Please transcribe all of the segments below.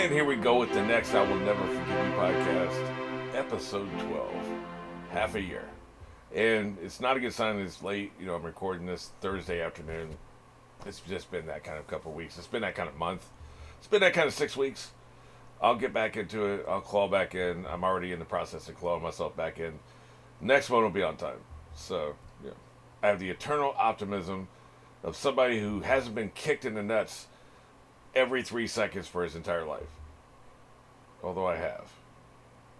And here we go with the next I Will Never Forgive You podcast, episode 12, half a year. And it's not a good sign that it's late. You know, I'm recording this Thursday afternoon. It's just been that kind of couple of weeks. It's been that kind of month. It's been that kind of 6 weeks. I'll get back into it. I'll claw back in. I'm already in the process of clawing myself back in. Next one will be on time. So, yeah. I have the eternal optimism of somebody who hasn't been kicked in the nuts every 3 seconds for his entire life. Although I have.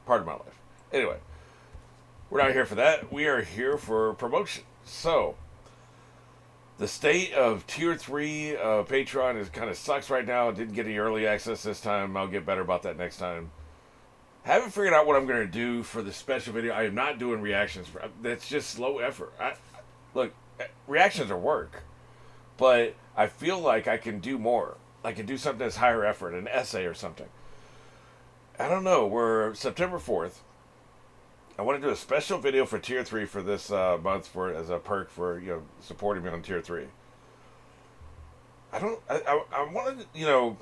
Part of my life. Anyway, we're not here for that. We are here for promotion. So, the state of Tier 3 Patreon is kind of sucks right now. Didn't get any early access this time. I'll get better about that next time. Haven't figured out what I'm going to do for the special video. I am not doing reactions. That's just slow effort. Look, reactions are work. But I feel like I can do more. I can do something that's higher effort, an essay or something. I don't know. We're September 4th. I want to do a special video for Tier 3 for this month as a perk for, supporting me on Tier 3. I want to,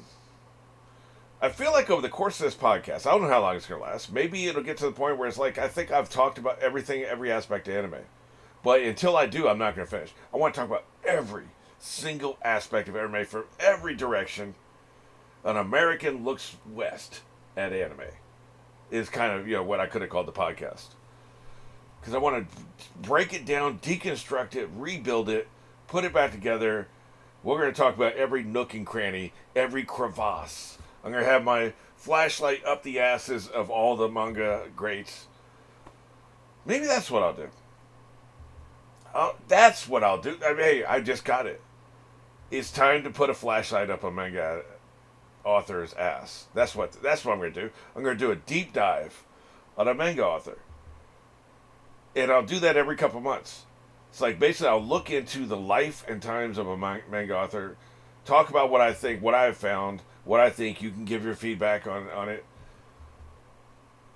I feel like over the course of this podcast, I don't know how long it's going to last. Maybe it'll get to the point where it's like, I think I've talked about everything, every aspect of anime. But until I do, I'm not going to finish. I want to talk about every single aspect of anime from every direction. An American looks west at anime is kind of, what I could have called the podcast. Because I want to break it down, deconstruct it, rebuild it, put it back together. We're going to talk about every nook and cranny, every crevasse. I'm going to have my flashlight up the asses of all the manga greats. Maybe that's what I'll do. That's what I'll do. I mean, hey, I just got it. It's time to put a flashlight up a manga author's ass. That's what I'm going to do. I'm going to do a deep dive on a manga author. And I'll do that every couple months. It's like basically I'll look into the life and times of a manga author, talk about what I think, what I've found, what I think. You can give your feedback on it.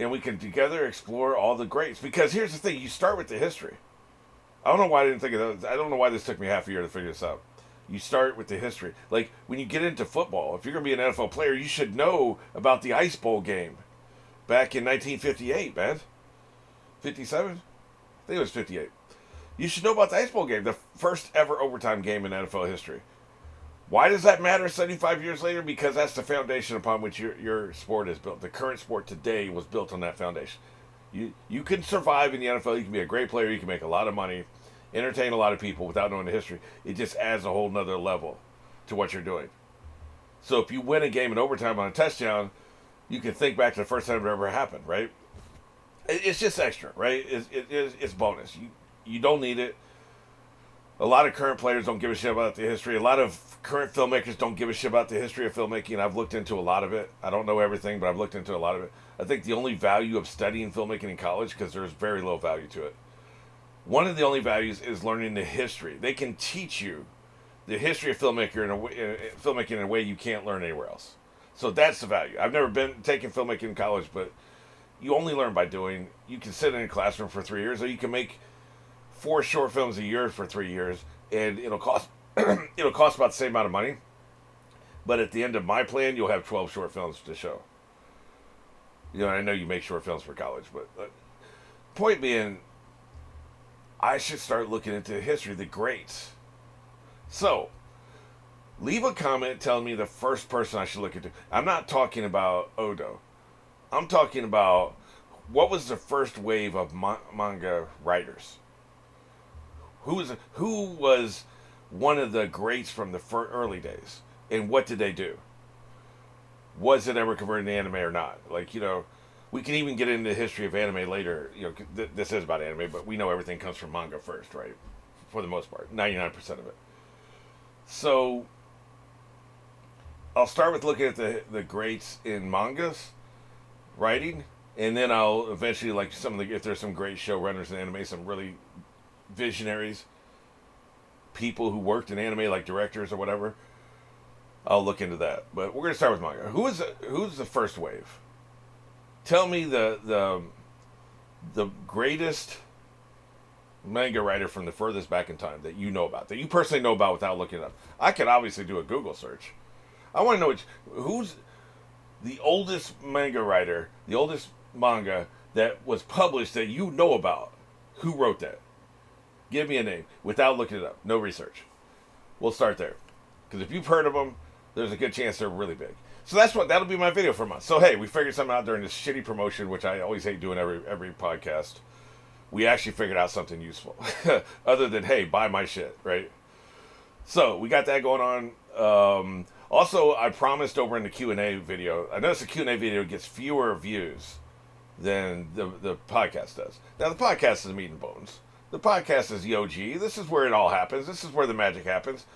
And we can together explore all the greats. Because here's the thing, you start with the history. I don't know why I didn't think of that. I don't know why this took me half a year to figure this out. You start with the history. Like, when you get into football, if you're going to be an NFL player, you should know about the Ice Bowl game back in 1958, man. 57? I think it was 58. You should know about the Ice Bowl game, the first ever overtime game in NFL history. Why does that matter 75 years later? Because that's the foundation upon which your sport is built. The current sport today was built on that foundation. You can survive in the NFL. You can be a great player. You can make a lot of money, entertain a lot of people without knowing the history. It just adds a whole nother level to what you're doing. So if you win a game in overtime on a touchdown, you can think back to the first time it ever happened, right? It's just extra, right? It's bonus. You don't need it. A lot of current players don't give a shit about the history. A lot of current filmmakers don't give a shit about the history of filmmaking. I've looked into a lot of it. I don't know everything, but I've looked into a lot of it. I think the only value of studying filmmaking in college, because there's very low value to it, one of the only values is learning the history. They can teach you the history of filmmaking in a way you can't learn anywhere else. So that's the value. I've never been taking filmmaking in college, but you only learn by doing. You can sit in a classroom for 3 years, or you can make 4 short films a year for 3 years, and it'll cost about the same amount of money. But at the end of my plan, you'll have 12 short films to show. I know you make short films for college, but point being, I should start looking into history, the greats. So, leave a comment telling me the first person I should look into. I'm not talking about Odo. I'm talking about what was the first wave of manga writers. Who was one of the greats from the early days, and what did they do? Was it ever converted to anime or not? We can even get into the history of anime later. This is about anime, but we know everything comes from manga first, right? For the most part, 99% of it. So, I'll start with looking at the greats in mangas, writing, and then I'll eventually, if there's some great showrunners in anime, some really visionaries, people who worked in anime, like directors or whatever, I'll look into that. But we're going to start with manga. Who's the first wave? Tell me the greatest manga writer from the furthest back in time that you know about, that you personally know about without looking it up. I could obviously do a Google search. I want to know who's the oldest manga writer, the oldest manga that was published that you know about. Who wrote that? Give me a name without looking it up. No research. We'll start there. Because if you've heard of them, there's a good chance they're really big. So that'll be my video for a month. So hey, we figured something out during this shitty promotion, which I always hate doing every podcast. We actually figured out something useful. Other than, hey, buy my shit, right? So we got that going on. Also, I promised over in the Q&A video, I noticed the Q&A video gets fewer views than the podcast does. Now, the podcast is meat and bones. The podcast is the OG. This is where it all happens. This is where the magic happens.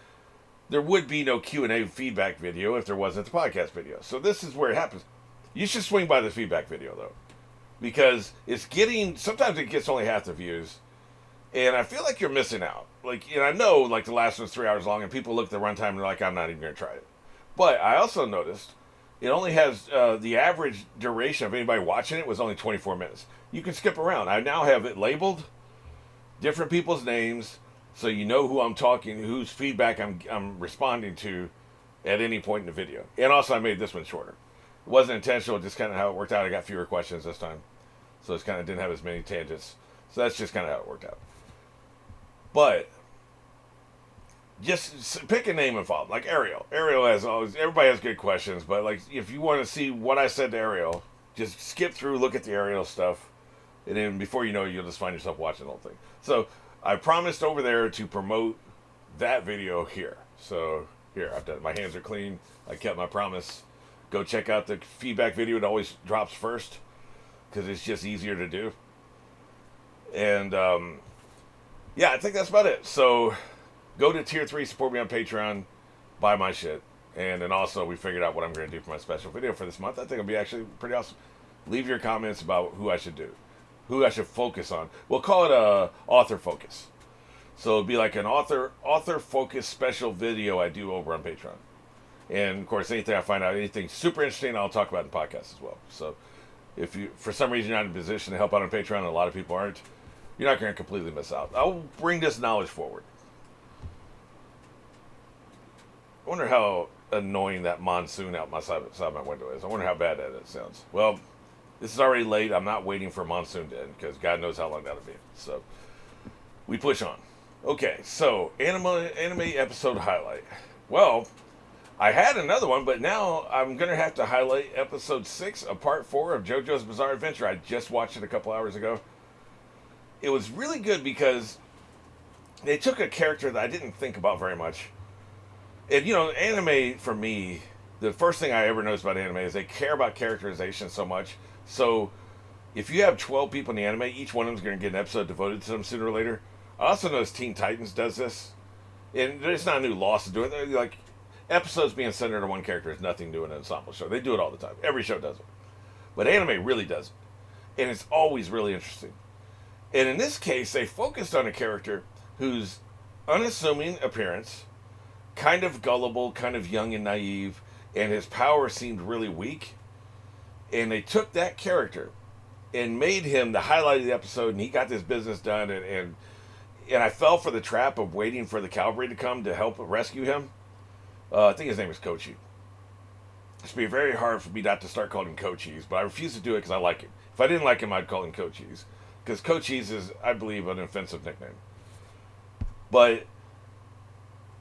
There would be no Q&A feedback video if there wasn't the podcast video. So this is where it happens. You should swing by the feedback video, though. Because sometimes it gets only half the views. And I feel like you're missing out. And I know, the last one's 3 hours long, and people look at the runtime and they're like, I'm not even going to try it. But I also noticed it only has, the average duration of anybody watching it was only 24 minutes. You can skip around. I now have it labeled, different people's names, so you know who I'm talking, whose feedback I'm responding to at any point in the video. And also I made this one shorter. It wasn't intentional, just kind of how it worked out. I got fewer questions this time. So it kind of didn't have as many tangents. So that's just kind of how it worked out. But just pick a name and follow. Like Ariel. Ariel everybody has good questions, but if you want to see what I said to Ariel, just skip through, look at the Ariel stuff, and then before you know it, you'll just find yourself watching the whole thing. So I promised over there to promote that video here. So here, I've done it. My hands are clean. I kept my promise. Go check out the feedback video. It always drops first because it's just easier to do. And yeah, I think that's about it. So go to tier 3, support me on Patreon, buy my shit. And then also we figured out what I'm going to do for my special video for this month. I think it'll be actually pretty awesome. Leave your comments about who I should do, who I should focus on. We'll call it a author focus. So it'll be like an author focus special video I do over on Patreon. And of course, anything I find out, anything super interesting, I'll talk about in the podcast as well. So if you, for some reason, you're not in a position to help out on Patreon, and a lot of people aren't, you're not going to completely miss out. I'll bring this knowledge forward. I wonder how annoying that monsoon out my side my window is. I wonder how bad that sounds. Well, this is already late. I'm not waiting for monsoon to end because God knows how long that'll be. So we push on. Okay, so anime episode highlight. Well, I had another one, but now I'm going to have to highlight episode 6 of part 4 of JoJo's Bizarre Adventure. I just watched it a couple hours ago. It was really good because they took a character that I didn't think about very much. And, anime, for me, the first thing I ever noticed about anime is they care about characterization so much. So if you have 12 people in the anime, each one of them is going to get an episode devoted to them sooner or later. I also noticed Teen Titans does this. And it's not a new loss to do it. They're episodes being centered on one character is nothing new in an ensemble show. They do it all the time. Every show does it. But anime really does it. And it's always really interesting. And in this case, they focused on a character whose unassuming appearance, kind of gullible, kind of young and naive, and his power seemed really weak. And they took that character and made him the highlight of the episode, and he got this business done. And I fell for the trap of waiting for the cavalry to come to help rescue him. I think his name is Kochi. It's be very hard for me not to start calling him Cochise, but I refuse to do it because I like him. If I didn't like him, I'd call him Cochise. Because Cochise is, I believe, an offensive nickname. But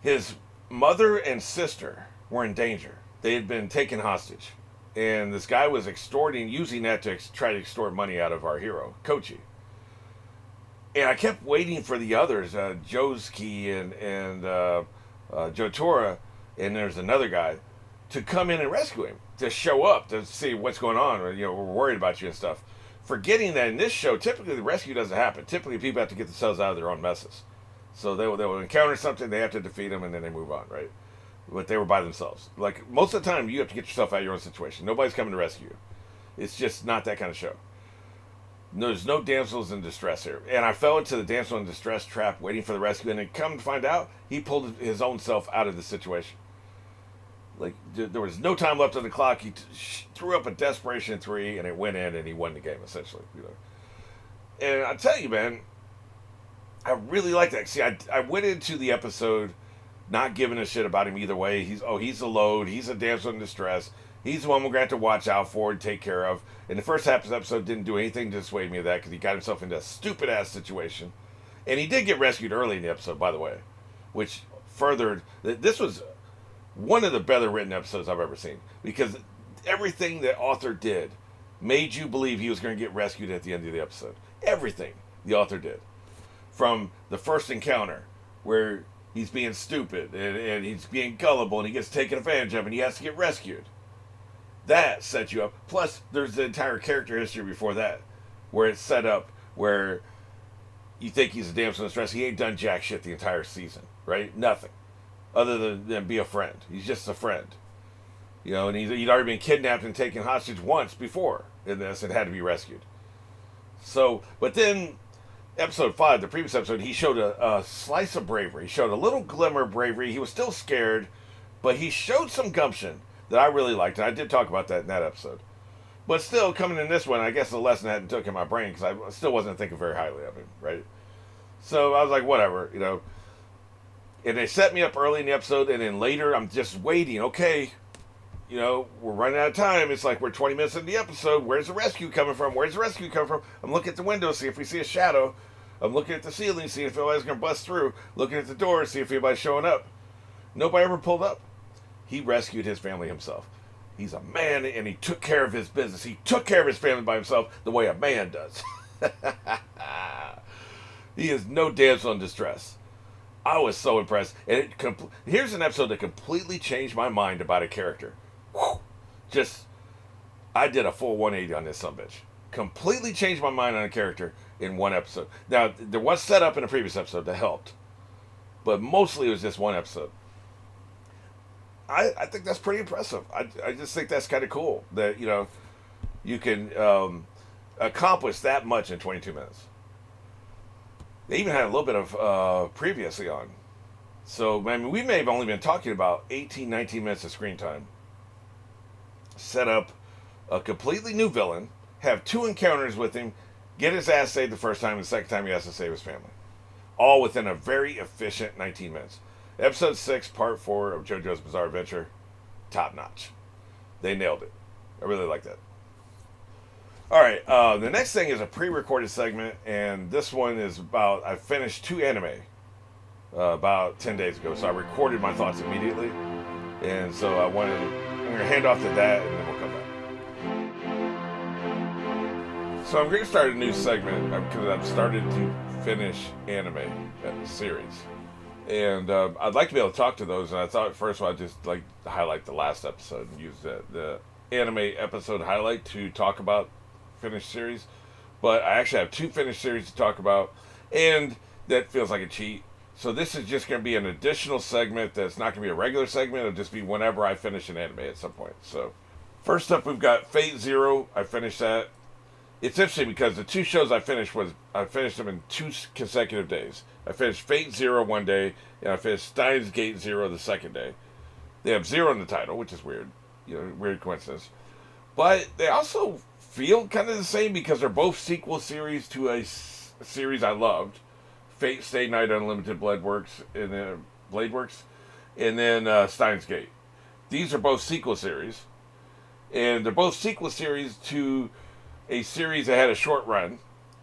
his mother and sister were in danger. They had been taken hostage. And this guy was using that to try to extort money out of our hero, Kochi. And I kept waiting for the others, Josuke and Jotora, and there's another guy, to come in and rescue him, to show up, to see what's going on, or, we're worried about you and stuff. Forgetting that in this show, typically the rescue doesn't happen. Typically people have to get themselves out of their own messes. So they will encounter something, they have to defeat them, and then they move on, right? But they were by themselves. Most of the time, you have to get yourself out of your own situation. Nobody's coming to rescue you. It's just not that kind of show. There's no damsels in distress here. And I fell into the damsel in distress trap waiting for the rescue, and then come to find out, he pulled his own self out of the situation. There was no time left on the clock. He threw up a desperation 3, and it went in, and he won the game, essentially. And I tell you, man, I really like that. See, I went into the episode not giving a shit about him either way. He's a load. He's a damsel in distress. He's the one we're going to have to watch out for and take care of. And the first half of the episode didn't do anything to dissuade me of that because he got himself into a stupid-ass situation. And he did get rescued early in the episode, by the way, which furthered... This was one of the better written episodes I've ever seen because everything the author did made you believe he was going to get rescued at the end of the episode. Everything the author did. From the first encounter, where he's being stupid and he's being gullible and he gets taken advantage of and he has to get rescued. That sets you up. Plus, there's the entire character history before that, where it's set up where you think he's a damsel in distress. He ain't done jack shit the entire season, right? Nothing. Other than be a friend. He's just a friend. You know, and he'd already been kidnapped and taken hostage once before in this and had to be rescued. So, but then, episode 5, the previous episode, he showed a slice of bravery. He showed a little glimmer of bravery. He was still scared, but he showed some gumption that I really liked, and I did talk about that in that episode. But still, coming in this one, I guess the lesson hadn't took in my brain, because I still wasn't thinking very highly of him, right? So I was like, whatever, you know. And they set me up early in the episode, and then later, I'm just waiting. Okay, you know, we're running out of time. It's like we're 20 minutes into the episode. Where's the rescue coming from? Where's the rescue coming from? I'm looking at the window, see if we see a shadow. I'm looking at the ceiling, see if anybody's going to bust through. Looking at the door, see if anybody's showing up. Nobody ever pulled up. He rescued his family himself. He's a man, and he took care of his business. He took care of his family by himself the way a man does. He is no damsel in distress. I was so impressed. And here's an episode that completely changed my mind about a character. Whew. I did a full 180 on this sumbitch. Completely changed my mind on a character in one episode. Now, there was set up in a previous episode that helped. But mostly it was just one episode. I think that's pretty impressive. I just think that's kind of cool that, you know, you can accomplish that much in 22 minutes. They even had a little bit of previously on. So, I mean, we may have only been talking about 18, 19 minutes of screen time. Set up a completely new villain, have 2 encounters with him, get his ass saved the first time, and the second time he has to save his family. All within a very efficient 19 minutes. Episode 6, Part 4 of JoJo's Bizarre Adventure, top notch. They nailed it. I really like that. Alright, the next thing is a pre-recorded segment, and this one is about, I finished 2 anime about 10 days ago, so I recorded my thoughts immediately, and so I'm going to hand off to that, and then we'll come back. So I'm going to start a new segment, because I've started to finish anime series. And I'd like to be able to talk to those, and I thought first of all I'd just like to highlight the last episode and use the anime episode highlight to talk about finished series. But I actually have 2 finished series to talk about, and that feels like a cheat. So this is just going to be an additional segment that's not going to be a regular segment. It'll just be whenever I finish an anime at some point. So first up, we've got Fate Zero. I finished that. It's interesting because the 2 shows I finished them in 2 consecutive days. I finished Fate Zero one day, and I finished Steins Gate Zero the second day. They have 0 in the title, which is weird. You know, weird coincidence. But they also feel kind of the same because they're both sequel series to a series I loved. Fate Stay Night Unlimited Bladeworks, and then Steins Gate. These are both sequel series. And they're both sequel series to a series that had a short run.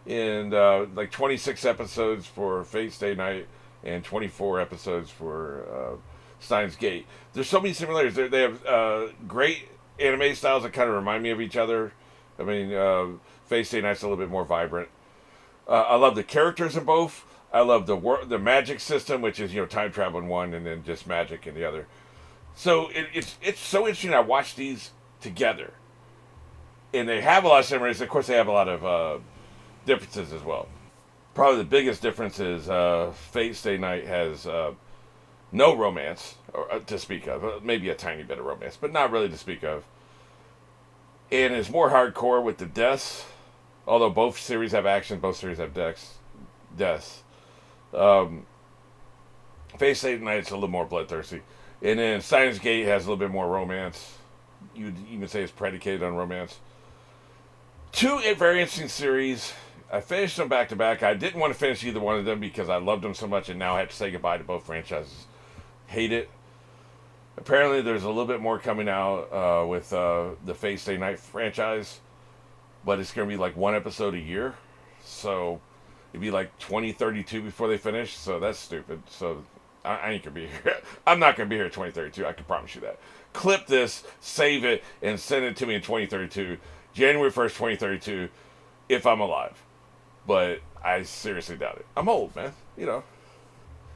And like 26 episodes for Fate Stay Night and 24 episodes for Steins Gate. There's so many similarities. They have great anime styles that kind of remind me of each other. I mean, Fate Stay Night's a little bit more vibrant. I love the characters in both. I love the magic system, which is, you know, time travel in one and then just magic in the other. So it's so interesting. I watched these together. And they have a lot of similarities. Of course, they have a lot of differences as well. Probably the biggest difference is Fate Stay Night has no romance to speak of. Maybe a tiny bit of romance, but not really to speak of. And it's more hardcore with the deaths. Although both series have action, both series have deaths. Fate Stay Night is a little more bloodthirsty. And then Steins Gate has a little bit more romance. You'd even say it's predicated on romance. 2 very interesting series. I finished them back to back. I didn't want to finish either one of them because I loved them so much, and now I have to say goodbye to both franchises. Hate it. Apparently, there's a little bit more coming out with the Fate Stay Night franchise, but it's going to be like one episode a year. So it'd be like 2032 before they finish. So that's stupid. So I ain't going to be here. I'm not going to be here in 2032. I can promise you that. Clip this, save it, and send it to me in 2032, January 1st, 2032, if I'm alive. But I seriously doubt it. I'm old, man. You know.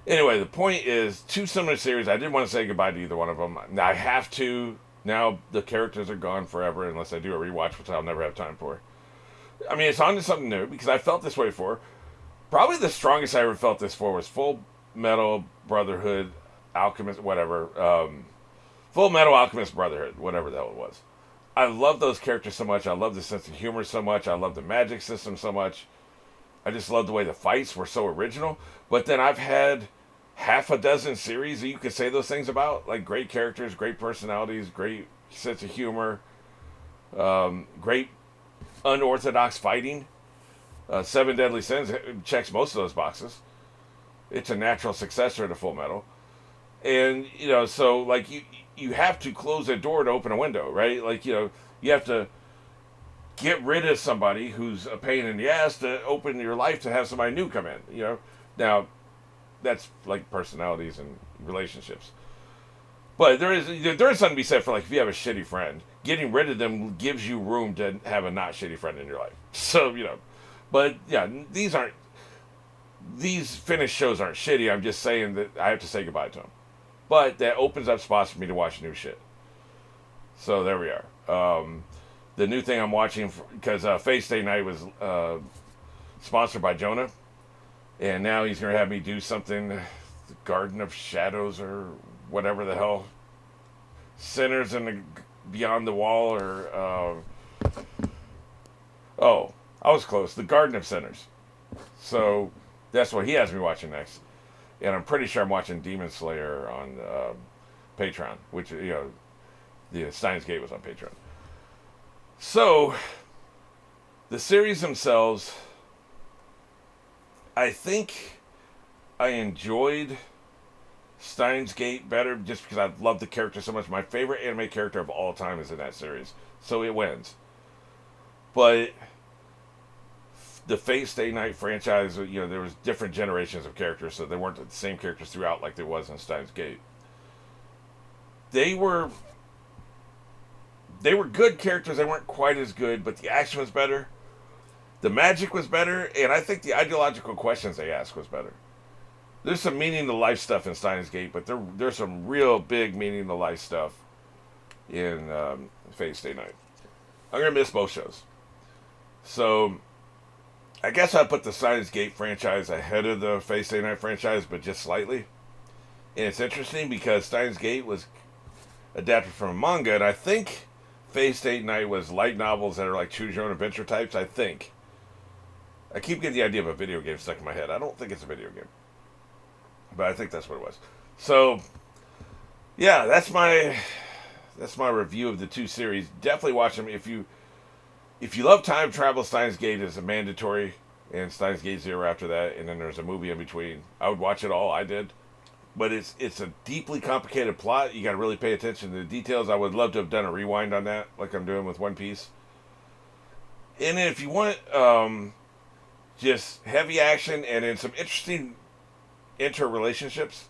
Anyway, the point is, two similar series. I didn't want to say goodbye to either one of them. I have to. Now the characters are gone forever unless I do a rewatch, which I'll never have time for. I mean, it's on to something new because I felt this way for. Probably the strongest I ever felt this for was Full Metal Brotherhood, Alchemist, whatever. Full Metal Alchemist Brotherhood, whatever the hell it was. I love those characters so much. I love the sense of humor so much. I love the magic system so much. I just love the way the fights were so original. But then I've had half a dozen series that you could say those things about, like great characters, great personalities, great sense of humor, great unorthodox fighting. Seven Deadly Sins checks most of those boxes. It's a natural successor to Full Metal, and so like you have to close a door to open a window, right? Like you have to get rid of somebody who's a pain in the ass to open your life to have somebody new come in. Now that's like personalities and relationships. But there is something to be said for like if you have a shitty friend, getting rid of them gives you room to have a not shitty friend in your life. So but yeah, these finished shows aren't shitty. I'm just saying that I have to say goodbye to them. But that opens up spots for me to watch new shit. So there we are. The new thing I'm watching because Fate Stay Night was sponsored by Jonah. And now he's going to have me do something, the Garden of Shadows or whatever the hell. Sinners in the Beyond the Wall or... I was close. The Garden of Sinners. So that's what he has me watching next. And I'm pretty sure I'm watching Demon Slayer on Patreon, which, the Steins Gate was on Patreon. So, the series themselves... I think I enjoyed Steins Gate better just because I love the character so much. My favorite anime character of all time is in that series. So it wins. But the Fate Stay Night franchise, there was different generations of characters, so they weren't the same characters throughout like there was in Steins Gate. They were good characters. They weren't quite as good, but the action was better. The magic was better, and I think the ideological questions they asked was better. There's some meaning to life stuff in Steins Gate, but there's some real big meaning to life stuff in Fate Stay Night. I'm going to miss both shows. So, I guess I put the Steins Gate franchise ahead of the Fate Stay Night franchise, but just slightly. And it's interesting because Steins Gate was adapted from a manga, and I think Fate Stay Night was light novels that are like choose your own adventure types, I think. I keep getting the idea of a video game stuck in my head. I don't think it's a video game. But I think that's what it was. So, yeah, that's my review of the two series. Definitely watch them. If you love time travel, Steins Gate is a mandatory, and Steins Gate Zero after that, and then there's a movie in between. I would watch it all. I did. But it's a deeply complicated plot. You got to really pay attention to the details. I would love to have done a rewind on that, like I'm doing with One Piece. And then if you want just heavy action and then some interesting interrelationships,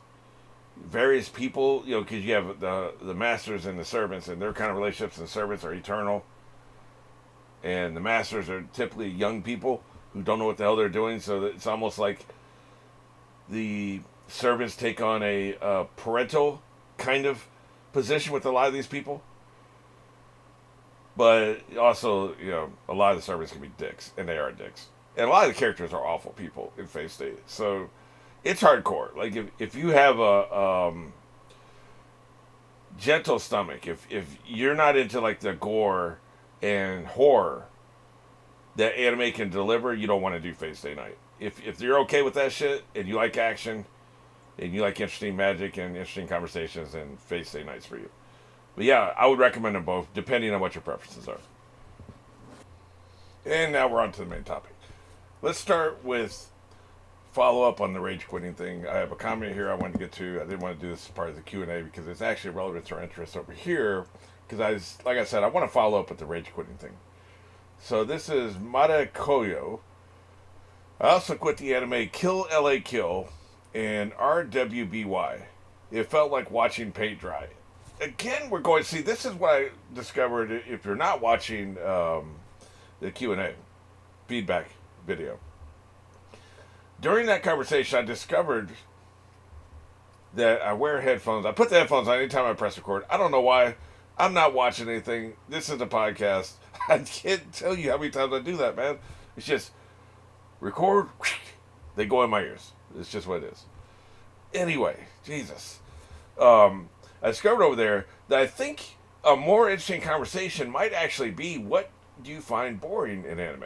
various people, because you have the masters and the servants, and their kind of relationships, and the servants are eternal. And the masters are typically young people who don't know what the hell they're doing, so that it's almost like the servants take on a parental kind of position with a lot of these people. But also, a lot of the servants can be dicks, and they are dicks. And a lot of the characters are awful people in Fate State. So it's hardcore. Like, if you have a gentle stomach, if you're not into, like, the gore and horror that anime can deliver, you don't want to do Fate Stay Night. If you're okay with that shit, and you like action, and you like interesting magic and interesting conversations, then Fate Stay Night's for you. But yeah, I would recommend them both, depending on what your preferences are. And now we're on to the main topic. Let's start with follow up on the rage quitting thing. I have a comment here I wanted to get to. I didn't want to do this as part of the Q&A because it's actually relevant to our interest over here. Because like I said, I want to follow up with the rage quitting thing. So this is Mata Koyo. I also quit the anime Kill LA Kill and RWBY. It felt like watching paint dry. Again, we're going to see, this is what I discovered if you're not watching the Q&A feedback video. During that conversation, I discovered that I wear headphones. I put the headphones on anytime I press record. I don't know why. I'm not watching anything. This is a podcast. I can't tell you how many times I do that, man. It's just record. They go in my ears. It's just what it is. Anyway, Jesus. I discovered over there that I think a more interesting conversation might actually be, what do you find boring in anime?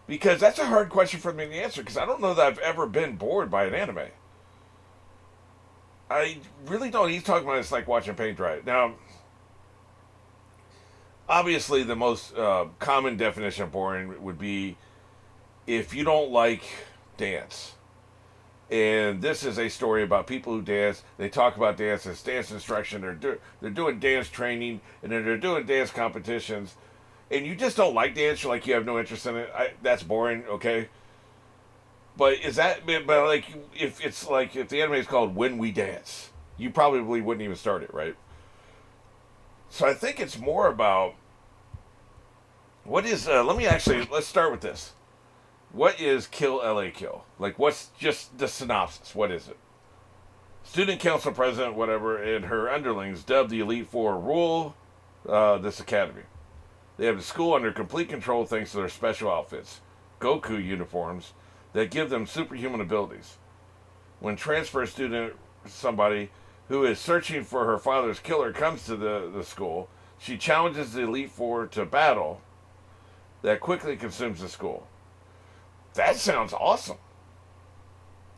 Because that's a hard question for me to answer, because I don't know that I've ever been bored by an anime. I really don't. He's talking about it's like watching paint dry. Now, obviously the most common definition of boring would be if you don't like dance. And this is a story about people who dance. They talk about dance as dance instruction. They're doing dance training, and then they're doing dance competitions. And you just don't like dance, you're like, you have no interest in it. That's boring, okay? But is that, but like, if the anime is called When We Dance, you probably wouldn't even start it, right? So I think it's more about, let's start with this. What is Kill LA Kill? Like, what's just the synopsis? What is it? Student council president, whatever, and her underlings dubbed the Elite Four rule this academy. They have the school under complete control thanks to their special outfits, Goku uniforms, that give them superhuman abilities. When transfer student, somebody who is searching for her father's killer, comes to the school, she challenges the Elite Four to battle that quickly consumes the school. That sounds awesome.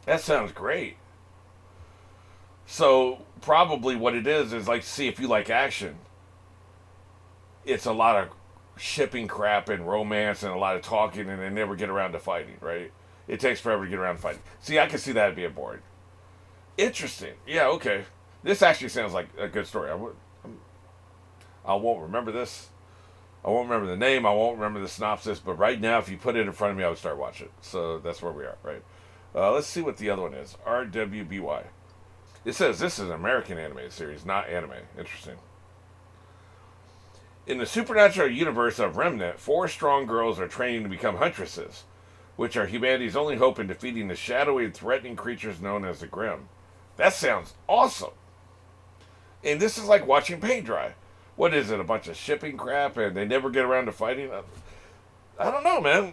That sounds great. So probably what it is like, see if you like action. It's a lot of shipping crap and romance and a lot of talking, and they never get around to fighting, right? It takes forever to get around to fighting. See, I can see that being boring. Interesting. Yeah, okay. This actually sounds like a good story. I won't remember this. I won't remember the name. I won't remember the synopsis. But right now, if you put it in front of me, I would start watching it. So that's where we are, right? Let's see what the other one is. RWBY. It says this is an American animated series, not anime. Interesting. In the supernatural universe of Remnant, 4 strong girls are training to become huntresses, which are humanity's only hope in defeating the shadowy and threatening creatures known as the Grimm. That sounds awesome. And this is like watching paint dry. What is it, a bunch of shipping crap and they never get around to fighting? I don't know, man.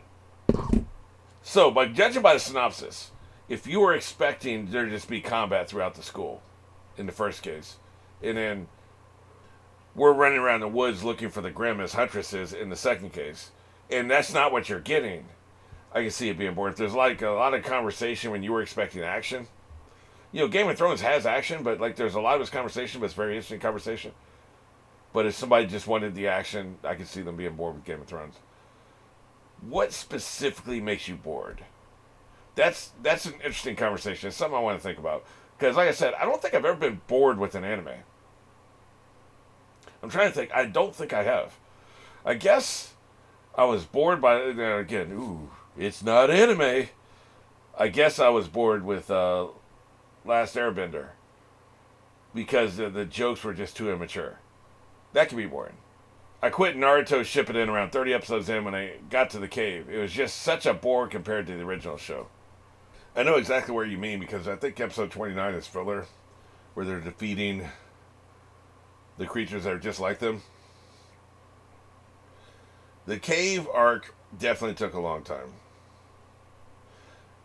So, by judging by the synopsis, if you were expecting there to just be combat throughout the school, in the first case, and then we're running around the woods looking for the Grimm as huntresses in the second case, and that's not what you're getting, I can see it being boring. If there's like a lot of conversation when you were expecting action, you know, Game of Thrones has action, but like there's a lot of this conversation, but it's very interesting conversation. But if somebody just wanted the action, I could see them being bored with Game of Thrones. What specifically makes you bored? That's an interesting conversation. It's something I want to think about. Because like I said, I don't think I've ever been bored with an anime. I'm trying to think. I don't think I have. I guess I was bored by, again, it's not anime. I guess I was bored with Last Airbender. Because the jokes were just too immature. That can be boring. I quit Naruto Shippuden around 30 episodes in when I got to the cave. It was just such a bore compared to the original show. I know exactly what you mean because I think episode 29 is filler, where they're defeating the creatures that are just like them. The cave arc definitely took a long time.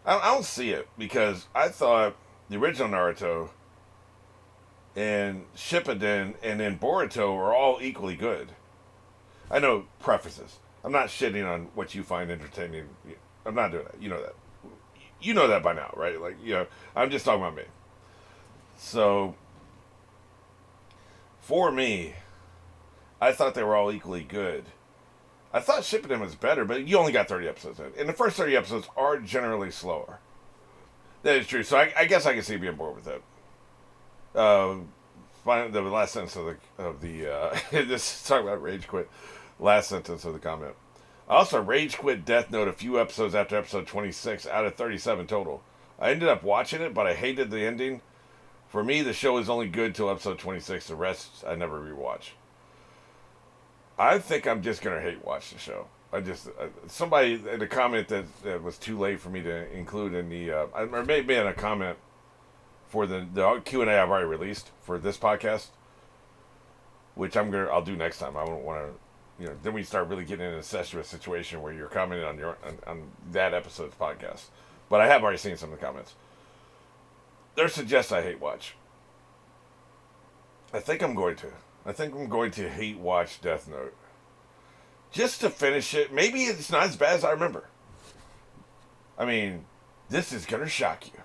I don't see it because I thought the original Naruto and Shippuden and then Boruto are all equally good. I know prefaces. I'm not shitting on what you find entertaining. I'm not doing that. You know that. You know that by now, right? Like, you know, I'm just talking about me. So, for me, I thought they were all equally good. I thought Shippuden was better, but you only got 30 episodes in. And the first 30 episodes are generally slower. That is true. So I guess I can see being bored with it. Uh, the last sentence of the this is talking about rage quit. Last sentence of the comment. I also rage quit Death Note a few episodes after episode 26 out of 37 total. I ended up watching it, but I hated the ending. For me, the show is only good till episode 26. The rest I never rewatch. I think I'm just gonna hate watch the show. Somebody in a comment that was too late for me to include in the or maybe in a comment for the Q&A I've already released for this podcast, which I'll do next time. I don't want to, then we start really getting in a incestuous situation where you're commenting on that episode's podcast. But I have already seen some of the comments. They're suggest I hate watch. I think I'm going to. I think I'm going to hate watch Death Note. Just to finish it. Maybe it's not as bad as I remember. I mean, this is going to shock you.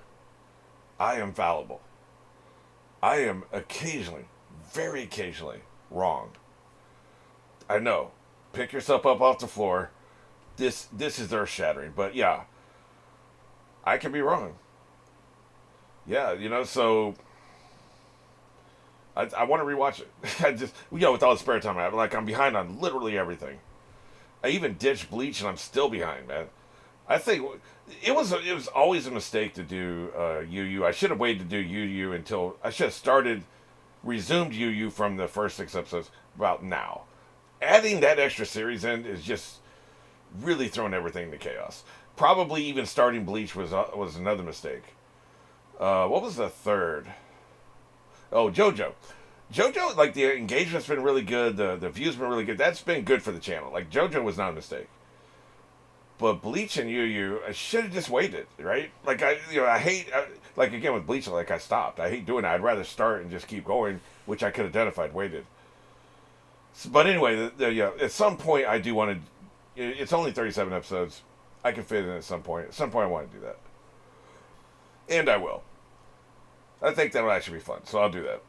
I am fallible. I am occasionally, very occasionally, wrong. I know. Pick yourself up off the floor. This is earth shattering. But yeah, I can be wrong. Yeah, so I want to rewatch it. I just, with all the spare time I have, I'm behind on literally everything. I even ditched Bleach and I'm still behind, man. I think it was always a mistake to do UU. I should have waited to do UU until I should have resumed UU from the first 6 episodes about now. Adding that extra series in is just really throwing everything into chaos. Probably even starting Bleach was another mistake. What was the third? Oh, JoJo. JoJo, the engagement's been really good. The views been really good. That's been good for the channel. JoJo was not a mistake. But Bleach and Yu, I should have just waited, right? I hate, again with Bleach, I stopped. I hate doing it. I'd rather start and just keep going, which I could have done if I'd waited. But anyway, at some point I do want to. It's only 37 episodes. I can fit in at some point. At some point I want to do that, and I will. I think that'll actually be fun, so I'll do that.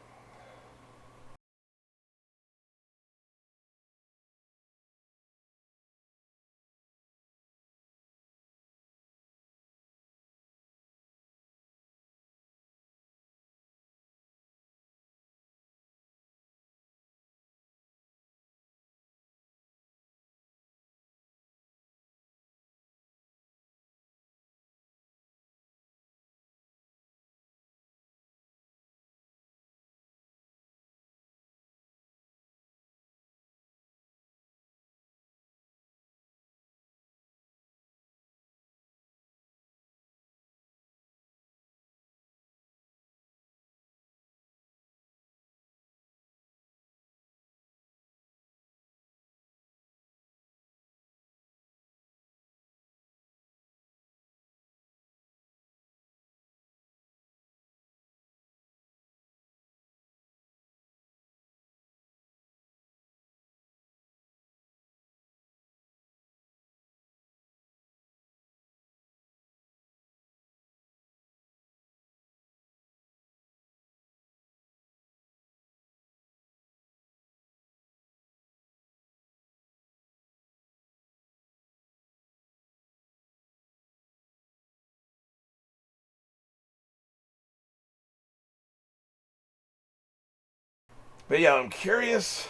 But yeah, I'm curious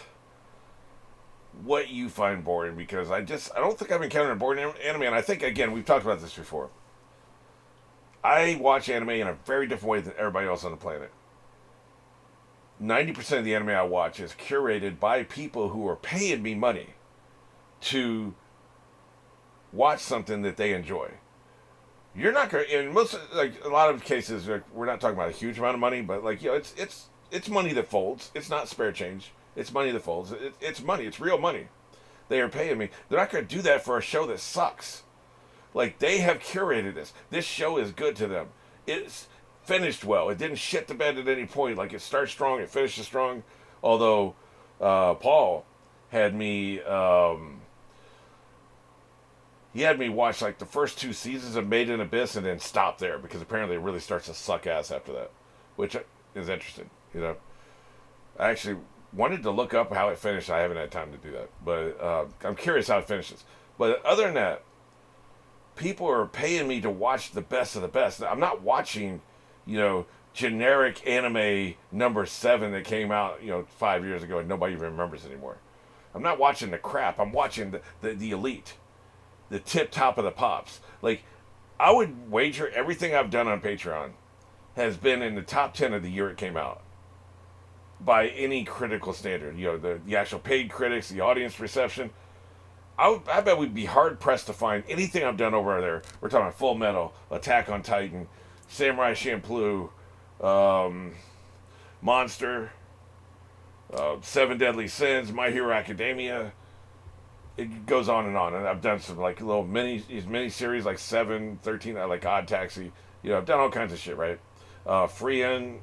what you find boring because I don't think I've encountered a boring anime, and I think again we've talked about this before. I watch anime in a very different way than everybody else on the planet. 90% of the anime I watch is curated by people who are paying me money to watch something that they enjoy. You're not going to, in most, a lot of cases, we're not talking about a huge amount of money, but it's money that folds. It's not spare change. It's money that folds. It's money. It's real money. They are paying me. They're not going to do that for a show that sucks. They have curated this. This show is good to them. It's finished well. It didn't shit the bed at any point. It starts strong. It finishes strong. Although Paul had me, he had me watch the first 2 seasons of Made in Abyss and then stop there because apparently it really starts to suck ass after that, which is interesting. I actually wanted to look up how it finished. I haven't had time to do that, but I'm curious how it finishes. But other than that, people are paying me to watch the best of the best. I'm not watching, generic anime number 7 that came out, 5 years ago and nobody even remembers anymore. I'm not watching the crap. I'm watching the elite, the tip top of the pops. Like, I would wager everything I've done on Patreon has been in the top 10 of the year it came out by any critical standard. The actual paid critics, the audience reception. I bet we'd be hard pressed to find anything I've done over there. We're talking about Fullmetal, Attack on Titan, Samurai Champloo, Monster, Seven Deadly Sins, My Hero Academia. It goes on. And I've done some like little mini series like 7, 13, like Odd Taxi. I've done all kinds of shit, right? Frieren.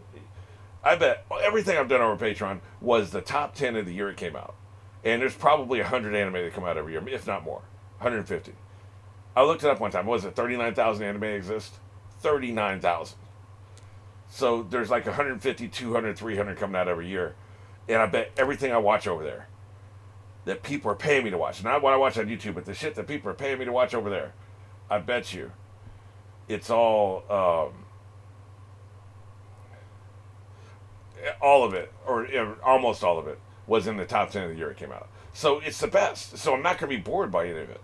I bet everything I've done over Patreon was the top 10 of the year it came out. And there's probably 100 anime that come out every year, if not more. 150. I looked it up one time. What was it? 39,000 anime exist? 39,000. So there's like 150, 200, 300 coming out every year. And I bet everything I watch over there that people are paying me to watch, not what I watch on YouTube, but the shit that people are paying me to watch over there, I bet you it's all of it, or almost all of it, was in the top 10 of the year it came out. So it's the best. So I'm not going to be bored by any of it.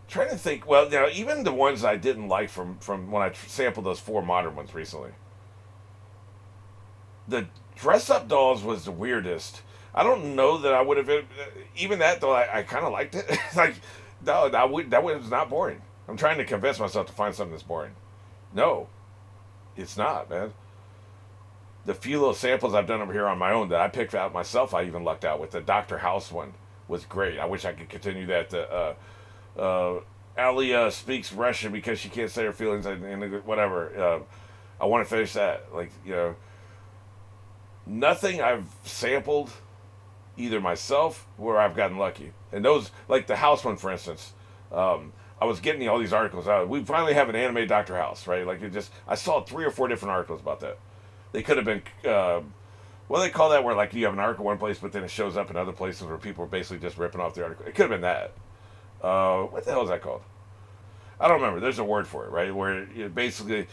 Trying to think, well, even the ones I didn't like from when I sampled those 4 modern ones recently. The dress-up dolls was the weirdest. I don't know that I would have, even that though, I kind of liked it. Like, no, that was not boring. I'm trying to convince myself to find something that's boring. No, it's not, man. The few little samples I've done over here on my own that I picked out myself, I even lucked out with. The Dr. House one was great. I wish I could continue that. Alia speaks Russian because she can't say her feelings and whatever. I want to finish that. Like, nothing I've sampled either myself or I've gotten lucky. And those, like the House one, for instance, I was getting all these articles out. We finally have an anime Dr. House, right? Like, I saw 3 or 4 different articles about that. They could have been, what do they call that, where like you have an article one place, but then it shows up in other places where people are basically just ripping off the article. It could have been that. What the hell is that called? I don't remember. There's a word for it, right? Where basically,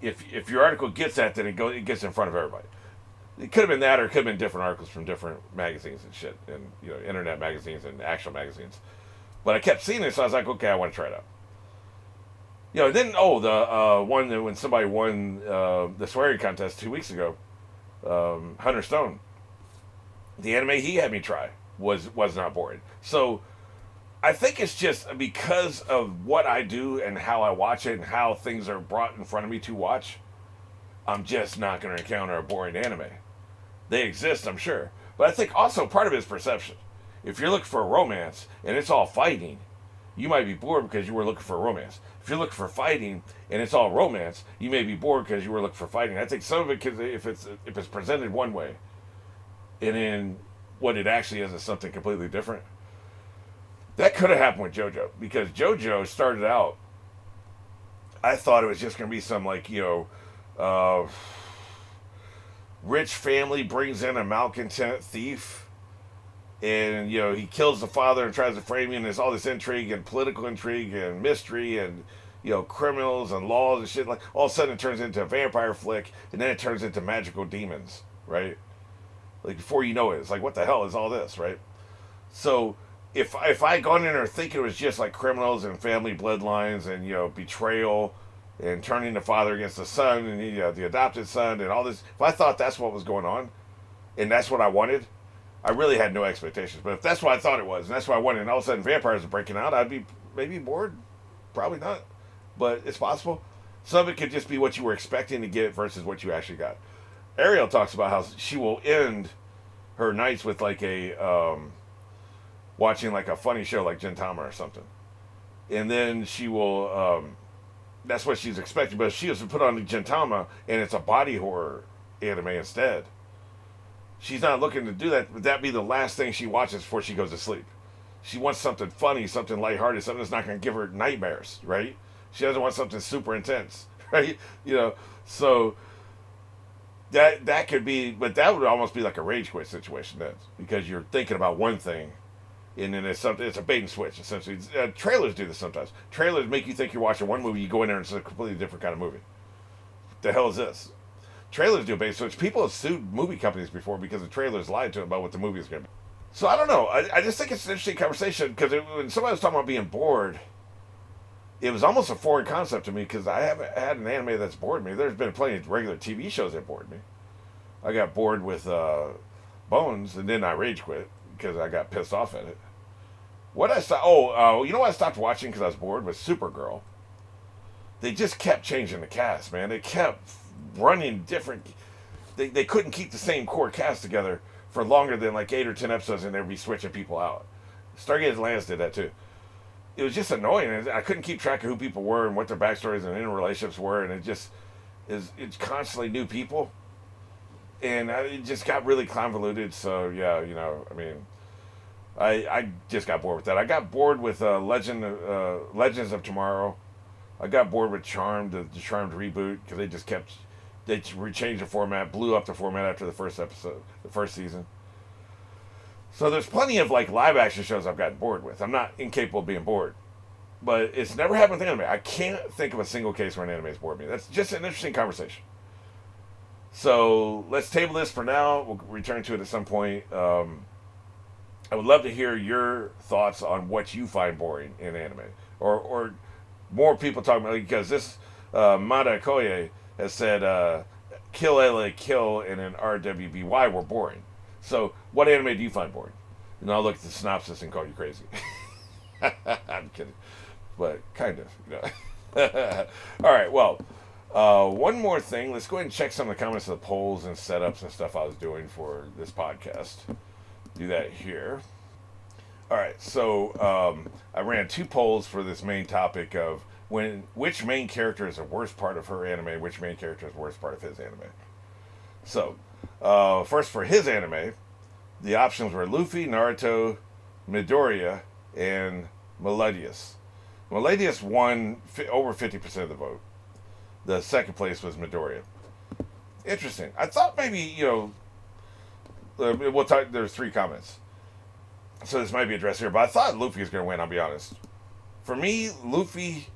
if your article gets that, then it gets in front of everybody. It could have been that, or it could have been different articles from different magazines and shit, and internet magazines and actual magazines. But I kept seeing it, so I was like, okay, I want to try it out. Then the one that when somebody won the swearing contest 2 weeks ago, Hunter Stone, the anime he had me try was not boring. So I think it's just because of what I do and how I watch it and how things are brought in front of me to watch, I'm just not going to encounter a boring anime. They exist, I'm sure. But I think also part of it is perception. If you're looking for a romance and it's all fighting, you might be bored because you were looking for a romance. If you're looking for fighting and it's all romance, you may be bored because you were looking for fighting. I think some of it, if it's presented one way, and then what it actually is something completely different. That could have happened with JoJo, because JoJo started out, I thought it was just going to be some like, rich family brings in a malcontent thief, and he kills the father and tries to frame him, and there's all this intrigue and political intrigue and mystery and criminals and laws and shit. Like, all of a sudden it turns into a vampire flick, and then it turns into magical demons, right? Like, before you know it, it's like, what the hell is all this, right? So if I had gone in there thinking it was just like criminals and family bloodlines and betrayal and turning the father against the son and the adopted son and all this, if I thought that's what was going on and that's what I wanted, I really had no expectations. But if that's what I thought it was and that's what I wanted, and all of a sudden vampires are breaking out, I'd be maybe bored. Probably not, but it's possible. Some of it could just be what you were expecting to get versus what you actually got. Ariel talks about how she will end her nights with like a watching like a funny show like Gintama or something, and then she will that's what she's expecting. But if she was to put on the Gintama and it's a body horror anime instead, she's not looking to do that. Would that be the last thing she watches before she goes to sleep? She wants something funny, something lighthearted, something that's not going to give her nightmares, right? She doesn't want something super intense, right? So that could be, but that would almost be like a rage quit situation then, because you're thinking about one thing And then it's a bait and switch, essentially. Trailers do this sometimes. Trailers make you think you're watching one movie, you go in there and it's a completely different kind of movie. What the hell is this? Trailers do a bait and switch. People have sued movie companies before because the trailers lied to them about what the movie is going to be. So I don't know. I just think it's an interesting conversation because when somebody was talking about being bored, it was almost a foreign concept to me because I haven't had an anime that's bored me. There's been plenty of regular TV shows that bored me. I got bored with Bones, and then I rage quit because I got pissed off at it. What I saw, you know what I stopped watching because I was bored was Supergirl. They just kept changing the cast, man. They kept running different. They couldn't keep the same core cast together for longer than like 8 or 10 episodes, and they'd be switching people out. Stargate Atlantis did that too. It was just annoying. I couldn't keep track of who people were and what their backstories and interrelationships were, and it's constantly new people, and it just got really convoluted. So yeah, I mean, I just got bored with that. I got bored with Legends of Tomorrow. I got bored with Charmed, the Charmed reboot, because they changed the format, blew up the format after the first season. So there's plenty of like live action shows I've gotten bored with. I'm not incapable of being bored, but it's never happened with anime. I can't think of a single case where an anime's bored me. That's just an interesting conversation. So let's table this for now. We'll return to it at some point. I would love to hear your thoughts on what you find boring in anime, or more people talking about, because this Mada Koye has said Kill LA Kill and an RWBY were boring. So what anime do you find boring? And I'll look at the synopsis and call you crazy. I'm kidding, but kind of. All right, well, one more thing. Let's go ahead and check some of the comments of the polls and setups and stuff I was doing for this podcast. Do that here. All right, so I ran 2 polls for this main topic of which main character is the worst part of her anime, which main character is the worst part of his anime. So, first for his anime, the options were Luffy, Naruto, Midoriya, and Melodius. Melodius won over 50% of the vote. The second place was Midoriya. Interesting. I thought maybe, we'll talk, there's 3 comments. So this might be addressed here, but I thought Luffy was going to win, I'll be honest. For me, Luffy,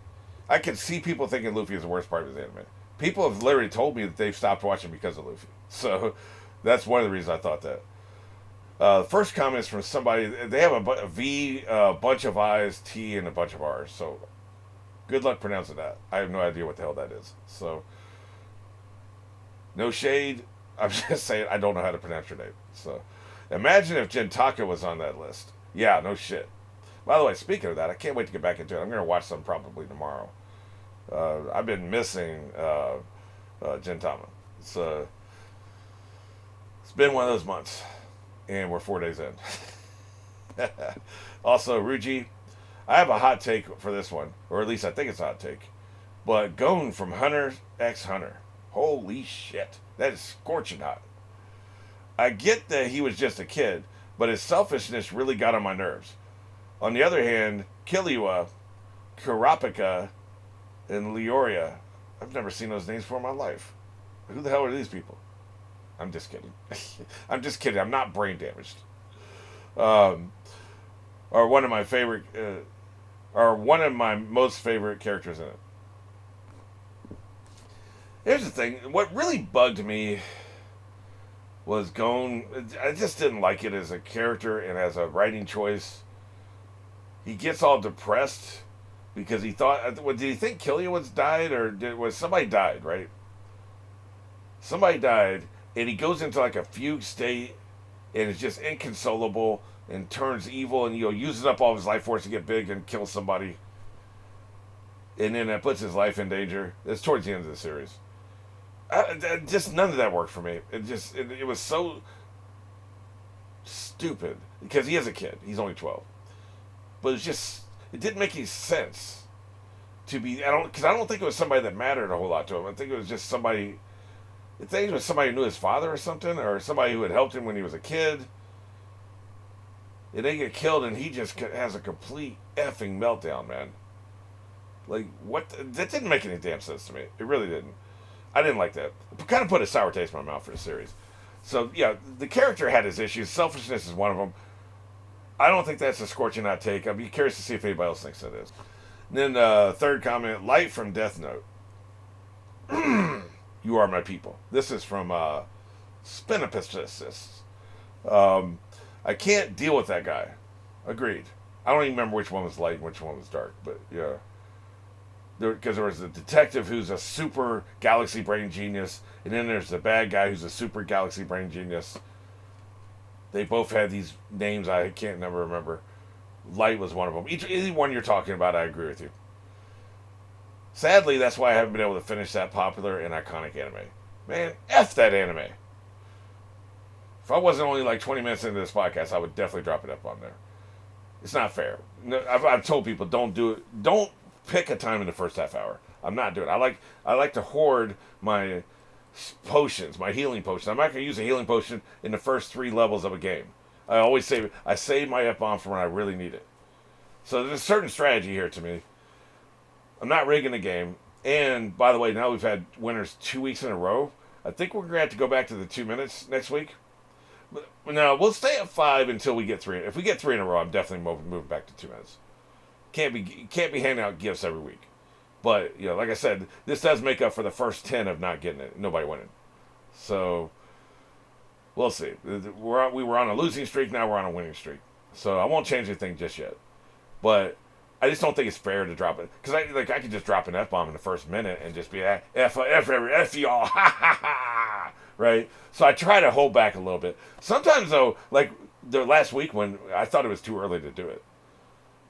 I could see people thinking Luffy is the worst part of his anime. People have literally told me that they've stopped watching because of Luffy. So that's one of the reasons I thought that. The first comment is from somebody. They have a V, a bunch of I's, T, and a bunch of R's. So good luck pronouncing that. I have no idea what the hell that is. So no shade. I'm just saying I don't know how to pronounce your name. So imagine if Gentaka was on that list. Yeah, no shit. By the way, speaking of that, I can't wait to get back into it. I'm going to watch some probably tomorrow. I've been missing Gintama. It's been one of those months, and we're 4 days in. Also, Ruji, I have a hot take for this one, or at least I think it's a hot take. But Gon from Hunter x Hunter, holy shit, that is scorching hot. I get that he was just a kid, but his selfishness really got on my nerves. On the other hand, Killua, Kurapika, and Leoria, I've never seen those names before in my life. Who the hell are these people? I'm just kidding. I'm just kidding. I'm not brain damaged. Or one of my favorite, or one of my most favorite characters in it. Here's the thing. What really bugged me was Gon. I just didn't like it as a character and as a writing choice. He gets all depressed because he thought, did he think Killua was died, or was somebody died, right? Somebody died, and he goes into like a fugue state and is just inconsolable and turns evil and uses up all of his life force to get big and kill somebody. And then that puts his life in danger. It's towards the end of the series. Just none of that worked for me. It was so stupid because he is a kid. He's only 12. But it didn't make any sense to be. Because I don't think it was somebody that mattered a whole lot to him. I think it was just somebody. I think it was somebody who knew his father or something, or somebody who had helped him when he was a kid. And they get killed, and he just has a complete effing meltdown, man. Like, what? That didn't make any damn sense to me. It really didn't. I didn't like that. It kind of put a sour taste in my mouth for the series. So, yeah, the character had his issues. Selfishness is one of them. I don't think that's a scorching hot take. I'd be curious to see if anybody else thinks that is. And then third comment, Light from Death Note. You are my people. This is from Spinopus. I can't deal with that guy. Agreed. I don't even remember which one was light and which one was dark, but yeah. Because there was a detective who's a super galaxy brain genius, and then there's the bad guy who's a super galaxy brain genius. They both had these names I can't never remember. Light was one of them. Either one you're talking about, I agree with you. Sadly, that's why I haven't been able to finish that popular and iconic anime. Man, F that anime. If I wasn't only like 20 minutes into this podcast, I would definitely drop it up on there. It's not fair. No, I've told people don't do it. Don't pick a time in the first half hour. I'm not doing it. I like to hoard my potions, my healing potions. I'm not going to use a healing potion in the first 3 levels of a game. I always save my F-bomb for when I really need it. So there's a certain strategy here to me. I'm not rigging the game. And, by the way, now we've had winners 2 weeks in a row. I think we're going to have to go back to the 2 minutes next week. But no, we'll stay at 5 until we get 3. If we get 3 in a row, I'm definitely moving back to 2 minutes. Can't be handing out gifts every week. But, like I said, this does make up for the first 10 of not getting it. Nobody winning. So, we'll see. We were on a losing streak, now we're on a winning streak. So, I won't change anything just yet. But I just don't think it's fair to drop it. Because I could just drop an F-bomb in the first minute and just be, F y'all, ha ha ha, right? So I try to hold back a little bit. Sometimes, though, like the last week when I thought it was too early to do it.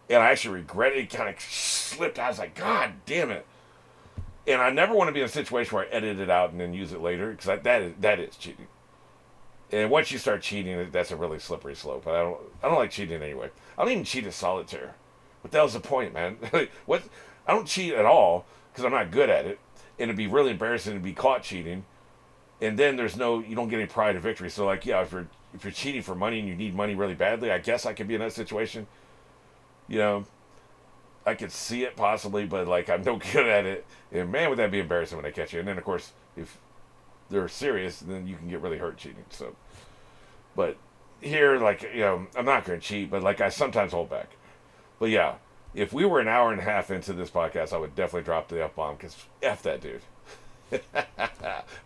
And I actually regret it. It kind of slipped. I was like, God damn it. And I never want to be in a situation where I edit it out and then use it later. Because that is cheating. And once you start cheating, that's a really slippery slope. I don't like cheating anyway. I don't even cheat at solitaire. What the hell's the point, man? What? I don't cheat at all because I'm not good at it. And it'd be really embarrassing to be caught cheating. And then you don't get any pride of victory. So like, yeah, if you're cheating for money and you need money really badly, I guess I could be in that situation. I could see it possibly, but like I'm no good at it. And man, would that be embarrassing when they catch you. And then of course, if they're serious, then you can get really hurt cheating. So, but here, like, I'm not going to cheat, but like I sometimes hold back. But yeah, if we were an hour and a half into this podcast, I would definitely drop the F-bomb because F that dude.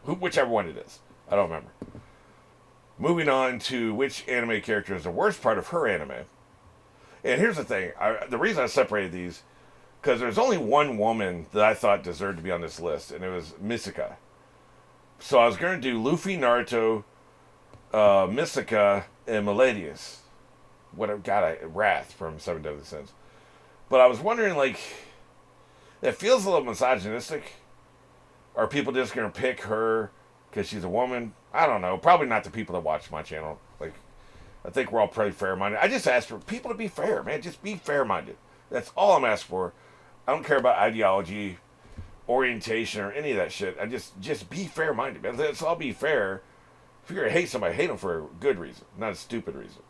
Whichever one it is. I don't remember. Moving on to which anime character is the worst part of her anime. And here's the thing. The reason I separated these, because there's only one woman that I thought deserved to be on this list, and it was Misaka. So I was going to do Luffy, Naruto, Misaka, and Melodius. Wrath from Seven Deadly Sins. But I was wondering, like, it feels a little misogynistic. Are people just going to pick her because she's a woman? I don't know. Probably not the people that watch my channel. Like, I think we're all pretty fair-minded. I just ask for people to be fair, man. Just be fair-minded. That's all I'm asking for. I don't care about ideology, orientation, or any of that shit. I just be fair-minded, man. Let's all be fair. If you're going to hate somebody, hate them for a good reason, not a stupid reason.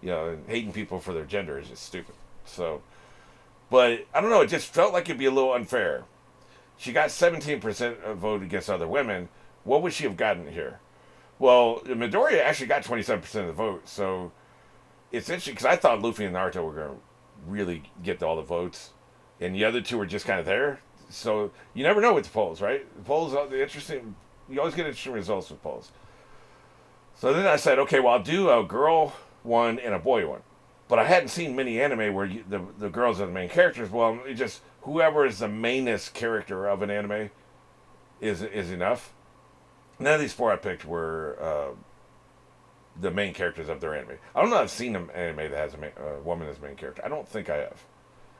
And hating people for their gender is just stupid. So, but I don't know. It just felt like it'd be a little unfair. She got 17% of vote against other women. What would she have gotten here? Well, Midoriya actually got 27% of the vote, so it's interesting because I thought Luffy and Naruto were going to really get all the votes, and the other two were just kind of there. So you never know with the polls, right? The polls are interesting. You always get interesting results with polls. So then I said, okay, well, I'll do a girl one and a boy one. But I hadn't seen many anime where the girls are the main characters. Well, it just whoever is the mainest character of an anime is enough. None of these 4 I picked were the main characters of their anime. I don't know if I've seen an anime that has a woman as main character. I don't think I have.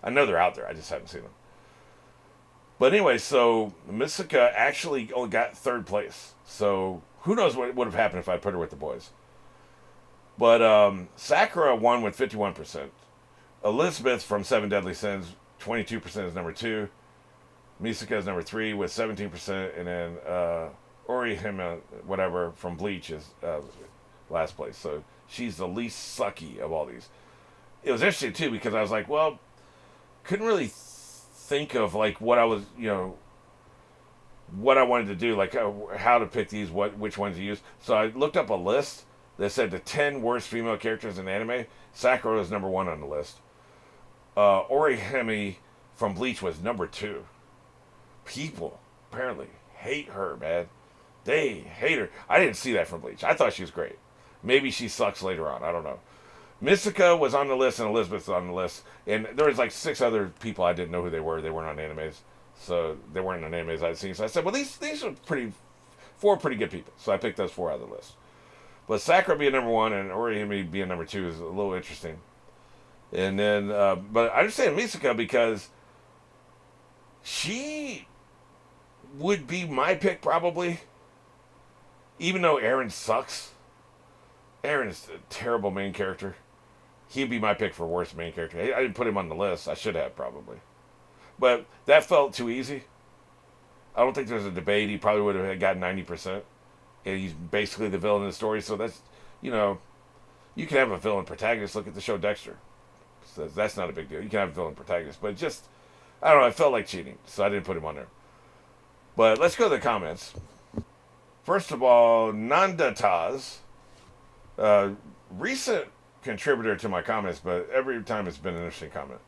I know they're out there. I just haven't seen them. But anyway, so Misaka actually only got 3rd place. So who knows what would have happened if I put her with the boys. But Sakura won with 51%. Elizabeth from Seven Deadly Sins, 22% is number 2. Misaka is number 3 with 17%. And then Orihime, whatever, from Bleach is last place. So she's the least sucky of all these. It was interesting, too, because I was like, well, couldn't really think of, like, what I was, what I wanted to do, like how to pick these, which ones to use. So I looked up a list, that said the 10 worst female characters in anime. Sakura was number 1 on the list. Orihime from Bleach was number 2. People apparently hate her, man. They hate her. I didn't see that from Bleach. I thought she was great. Maybe she sucks later on. I don't know. Mystica was on the list and Elizabeth was on the list. And there was like 6 other people I didn't know who they were. They weren't on animes. So they weren't on animes I'd seen. So I said, well, these are 4 pretty good people. So I picked those 4 out of the list. But Sakura being number 1 and Orihime being number 2 is a little interesting. And then, but I understand Mystica because she would be my pick probably. Even though Eren sucks. Eren is a terrible main character. He'd be my pick for worst main character. I didn't put him on the list. I should have probably. But that felt too easy. I don't think there's a debate. He probably would have got 90%. And he's basically the villain in the story. So that's, you can have a villain protagonist. Look at the show Dexter. So that's not a big deal. You can have a villain protagonist. But just, I don't know. It felt like cheating. So I didn't put him on there. But let's go to the comments. First of all, Nanda Taz, recent contributor to my comments, but every time it's been an interesting comment.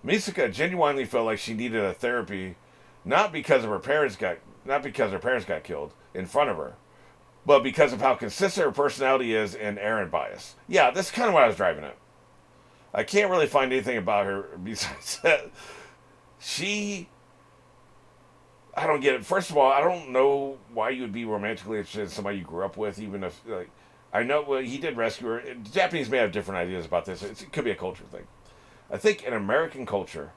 Misaka genuinely felt like she needed a therapy, not because her parents got killed in front of her, but because of how consistent her personality is and Eren bias. Yeah, that's kind of what I was driving at. I can't really find anything about her besides that. I don't get it. First of all, I don't know why you would be romantically interested in somebody you grew up with, even if, like, I know he did rescue her. The Japanese may have different ideas about this. It could be a culture thing. I think in American culture,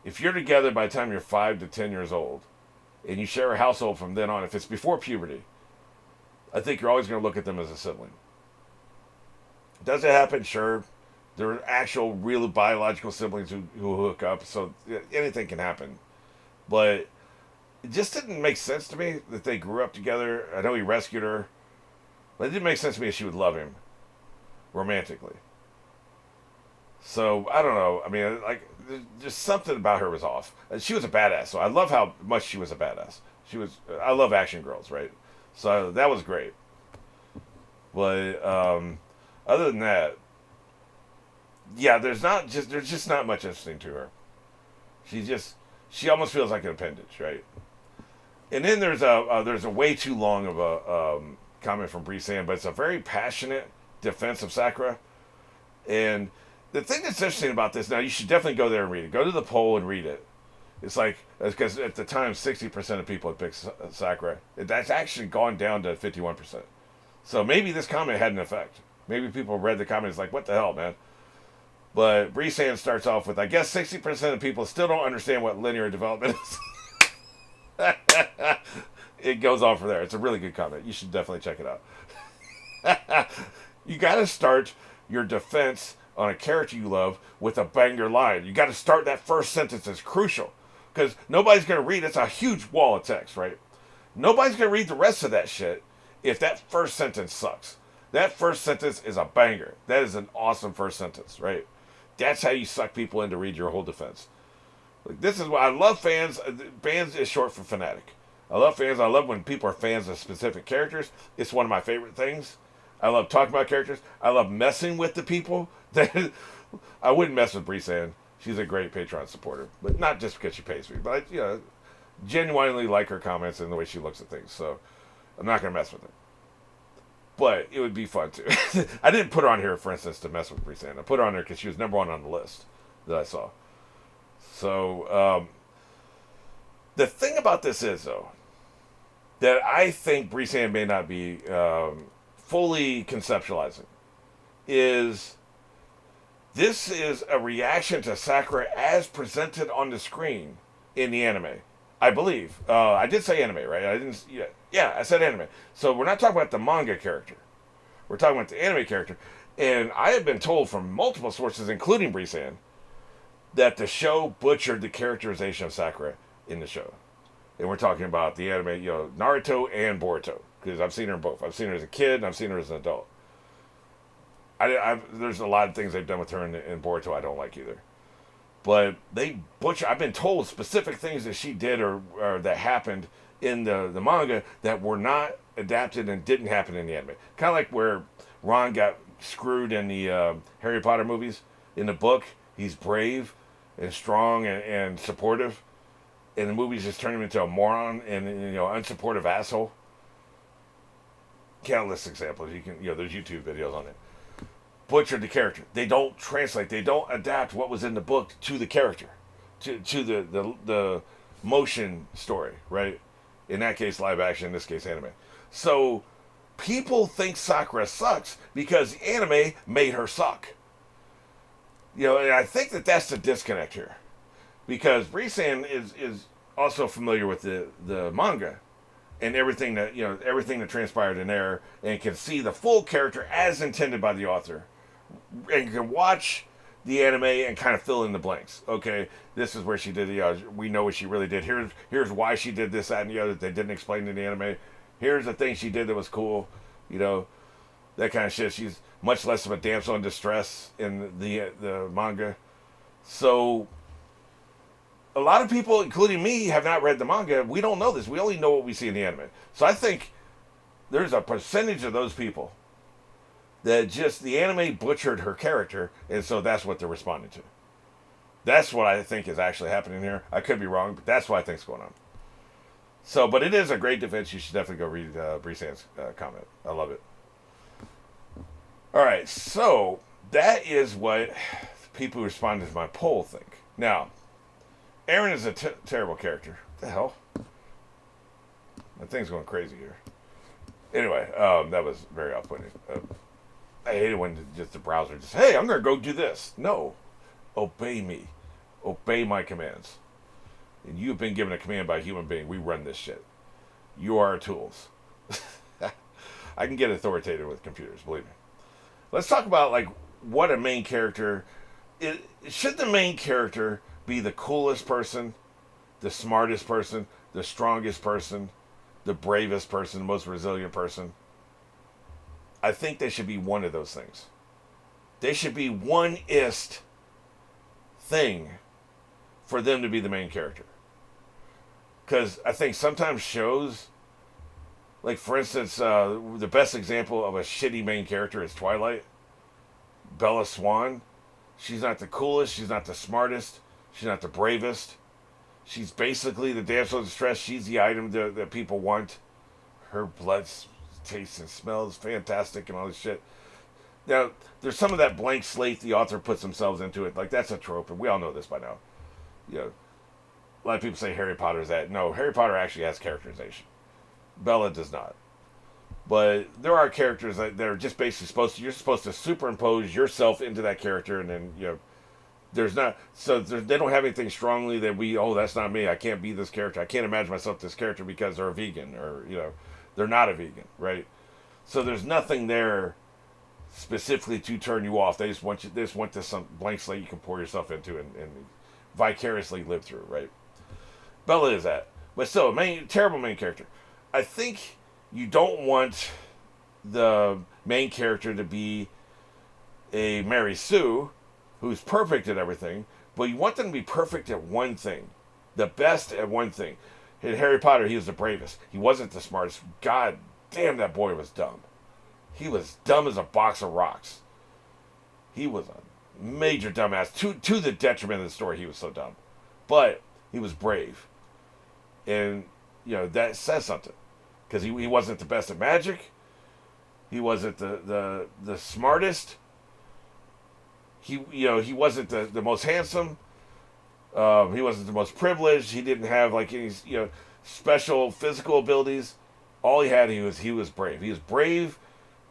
if you're together by the time you're 5 to 10 years old, and you share a household from then on, if it's before puberty, I think you're always going to look at them as a sibling. Does it happen? Sure. There are actual, real biological siblings who hook up, so anything can happen. But it just didn't make sense to me that they grew up together. I know he rescued her, but it didn't make sense to me that she would love him romantically. So, I don't know. I mean, like, just something about her was off. She was a badass, so I love how much she was a badass. I love action girls, right? So that was great. But other than that, yeah, there's just not much interesting to her. She almost feels like an appendage, right? And then there's a way too long of a comment from Bree-san, but it's a very passionate defense of Sakura. And the thing that's interesting about this, now you should definitely go there and read it. Go to the poll and read it. It's like, because at the time, 60% of people had picked Sakura. That's actually gone down to 51%. So maybe this comment had an effect. Maybe people read the comments like, what the hell, man? But Bree-san starts off with, I guess 60% of people still don't understand what linear development is. It goes on from there. It's a really good comment. You should definitely check it out. You got to start your defense on a character you love with a banger line. You got to start that first sentence. It's crucial. Because nobody's going to read. It's a huge wall of text, right? Nobody's going to read the rest of that shit if that first sentence sucks. That first sentence is a banger. That is an awesome first sentence, right? That's how you suck people in to read your whole defense. Like, this is why I love fans. Fans is short for fanatic. I love fans. I love when people are fans of specific characters. It's one of my favorite things. I love talking about characters. I love messing with the people. I wouldn't mess with Bree-san. She's a great Patreon supporter, but not just because she pays me. But I genuinely like her comments and the way she looks at things. So I'm not going to mess with her. But it would be fun too. I didn't put her on here, for instance, to mess with Bree-san. I put her on there because she was number 1 on the list that I saw. So the thing about this is, though, that I think Bree-san may not be fully conceptualizing is this is a reaction to Sakura as presented on the screen in the anime. I believe. I did say anime, right? I didn't. Yeah, I said anime. So we're not talking about the manga character. We're talking about the anime character. And I have been told from multiple sources, including Bree-san, that the show butchered the characterization of Sakura in the show. And we're talking about the anime, Naruto and Boruto. Because I've seen her in both. I've seen her as a kid and I've seen her as an adult. There's a lot of things they've done with her in Boruto I don't like either. But they butcher. I've been told specific things that she did or that happened in the manga that were not adapted and didn't happen in the anime. Kind of like where Ron got screwed in the Harry Potter movies. In the book, he's brave and strong and supportive. In the movies, just turn him into a moron and unsupportive asshole. Countless examples. There's YouTube videos on it. Butchered the character. They don't translate. They don't adapt what was in the book to the character, to the motion story, right? In that case, live action. In this case, anime. So people think Sakura sucks because anime made her suck. And I think that's the disconnect here, because Frieren is also familiar with the manga and everything that transpired in there, and can see the full character as intended by the author, and can watch the anime and kind of fill in the blanks. Okay, this is where she did we know what she really did. Here's why she did this, that, and the other that they didn't explain in the anime. Here's the thing she did that was cool, that kind of shit. She's much less of a damsel in distress in the manga. So a lot of people, including me, have not read the manga. We don't know this. We only know what we see in the anime. So I think there's a percentage of those people that just the anime butchered her character, and so that's what they're responding to. That's what I think is actually happening here. I could be wrong, but that's what I think is going on. So, but it is a great defense. You should definitely go read Brisan's comment. I love it. All right, so that is what people who responded to my poll think. Now, Eren is a terrible character. What the hell? My thing's going crazy here. Anyway, that was very off-putting. I hate it when the browser just, hey, I'm going to go do this. No. Obey me. Obey my commands. And you've been given a command by a human being. We run this shit. You are our tools. I can get authoritative with computers, believe me. Let's talk about, what a main character... Should the main character be the coolest person, the smartest person, the strongest person, the bravest person, the most resilient person? I think they should be one of those things. They should be one-ist thing for them to be the main character. Because I think sometimes shows, for instance, the best example of a shitty main character is Twilight. Bella Swan. She's not the coolest. She's not the smartest. She's not the bravest. She's basically the damsel in distress. She's the item that people want. Her blood tastes and smells fantastic and all this shit. Now, there's some of that blank slate the author puts themselves into it. That's a trope, and we all know this by now. A lot of people say Harry Potter is that. No, Harry Potter actually has characterization. Bella does not. But there are characters that are just basically you're supposed to superimpose yourself into that character, and then, there's not, they don't have anything strongly that that's not me, I can't be this character, I can't imagine myself this character because they're a vegan, or, they're not a vegan, right? So there's nothing there specifically to turn you off. They just want this some blank slate you can pour yourself into and vicariously live through, right? Bella is that. But still, terrible main character. I think you don't want the main character to be a Mary Sue, who's perfect at everything, but you want them to be perfect at one thing. The best at one thing. In Harry Potter, he was the bravest. He wasn't the smartest. God damn, that boy was dumb. He was dumb as a box of rocks. He was a major dumbass. To the detriment of the story, he was so dumb. But he was brave. And, that says something. Because he wasn't the best at magic. He wasn't the smartest. He wasn't the most handsome. He wasn't the most privileged. He didn't have any special physical abilities. All he had, he was brave. He was brave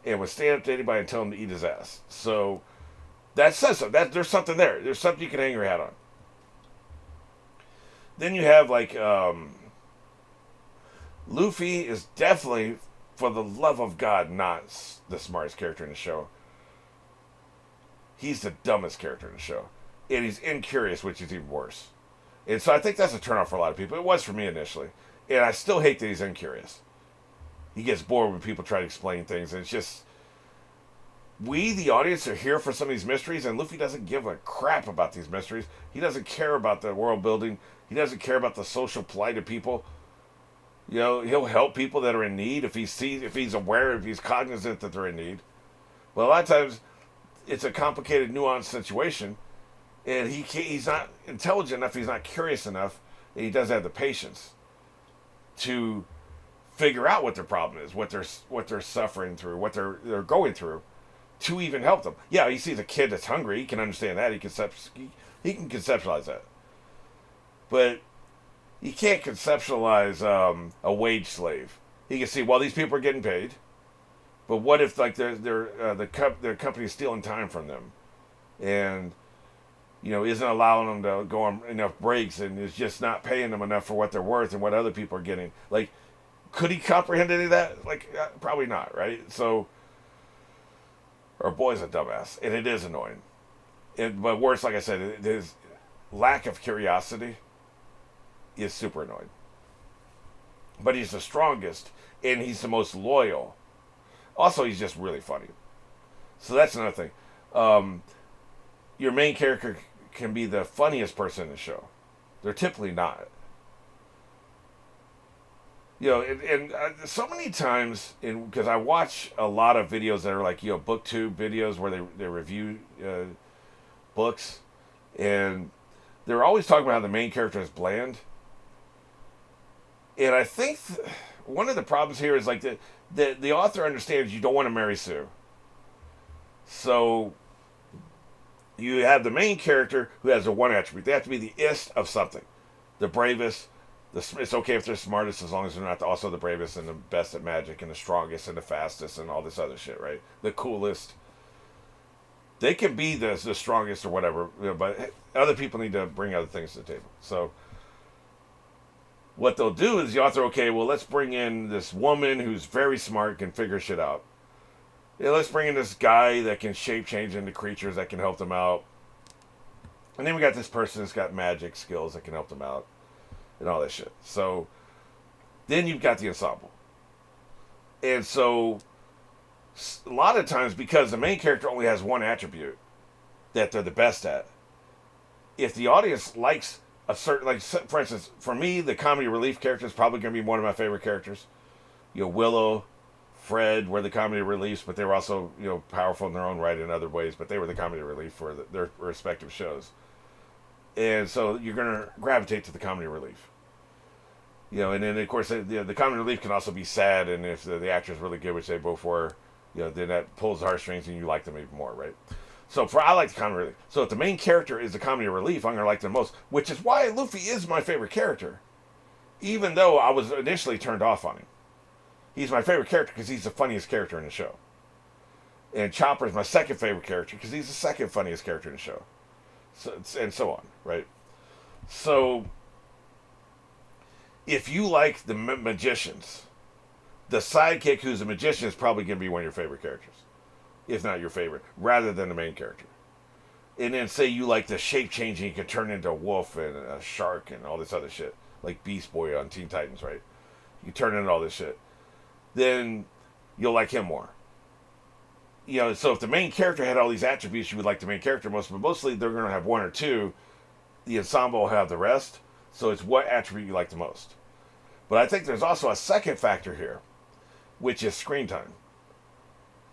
and would stand up to anybody and tell him to eat his ass. So that says something. There's something there. There's something you can hang your hat on. Then you have Luffy is definitely, for the love of God, not the smartest character in the show. He's the dumbest character in the show. And he's incurious, which is even worse. And so I think that's a turnoff for a lot of people. It was for me initially. And I still hate that he's incurious. He gets bored when people try to explain things. And it's just, we, the audience, are here for some of these mysteries, and Luffy doesn't give a crap about these mysteries. He doesn't care about the world building. He doesn't care about the social plight of people. You know, he'll help people that are in need if if he's aware, if he's cognizant that they're in need. But a lot of times, it's a complicated, nuanced situation, and he's not intelligent enough. He's not curious enough, and he doesn't have the patience to figure out what their problem is, what they're suffering through, what they're going through, to even help them. Yeah, he sees a kid that's hungry. He can understand that. He can conceptualize that, but he can't conceptualize a wage slave. He can see, well, these people are getting paid, but what if like their company's stealing time from them, and isn't allowing them to go on enough breaks, and is just not paying them enough for what they're worth and what other people are getting. Like, could he comprehend any of that? Like, probably not, right? So, our boy's a dumbass, and it is annoying. But worse, like I said, his lack of curiosity is super annoying. But he's the strongest, and he's the most loyal. Also, he's just really funny. So that's another thing. Your main character can be the funniest person in the show. They're typically not. And so many times, because I watch a lot of videos that are like, booktube videos where they review books, and they're always talking about how the main character is bland. And I think one of the problems here is like the author understands you don't want to marry Sue. So you have the main character who has the one attribute. They have to be the ist of something. The bravest. It's okay if they're smartest as long as they're not also the bravest and the best at magic and the strongest and the fastest and all this other shit, right? The coolest. They can be the strongest or whatever, but other people need to bring other things to the table. So what they'll do is the author, okay, well, let's bring in this woman who's very smart, can figure shit out. Yeah, let's bring in this guy that can shape change into creatures that can help them out. And then we got this person that's got magic skills that can help them out. And all that shit. So then you've got the ensemble. And so a lot of times, because the main character only has one attribute that they're the best at, if the audience likes a certain, like, for instance, for me, the comedy relief character is probably going to be one of my favorite characters. Willow, Fred were the comedy reliefs, but they were also, powerful in their own right in other ways, but they were the comedy relief for their respective shows. And so you're going to gravitate to the comedy relief. And then, of course, the comedy relief can also be sad, and if the actor's really good, which they both were, then that pulls the heartstrings and you like them even more, right? So I like the comedy relief. So if the main character is the comedy relief, I'm going to like them most, which is why Luffy is my favorite character, even though I was initially turned off on him. He's my favorite character because he's the funniest character in the show. And Chopper is my second favorite character because he's the second funniest character in the show. So, and so on, right? So if you like the magicians, the sidekick who's a magician is probably going to be one of your favorite characters, if not your favorite, rather than the main character. And then say you like the shape changing, you can turn into a wolf and a shark and all this other shit, like Beast Boy on Teen Titans, right? You turn into all this shit. Then you'll like him more. So if the main character had all these attributes, you would like the main character most, but mostly they're going to have one or two. The ensemble will have the rest. So it's what attribute you like the most. But I think there's also a second factor here, which is screen time.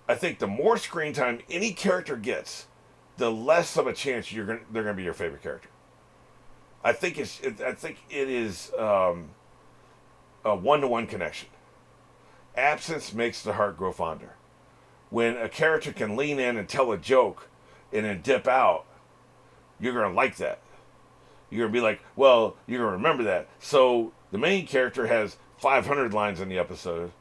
I think the more screen time any character gets, the less of a chance they're going to be your favorite character. I think it is a one-to-one connection. Absence makes the heart grow fonder. When a character can lean in and tell a joke and then dip out, you're going to like that. You're going to be like, well, you're going to remember that. So the main character has 500 lines in the episode,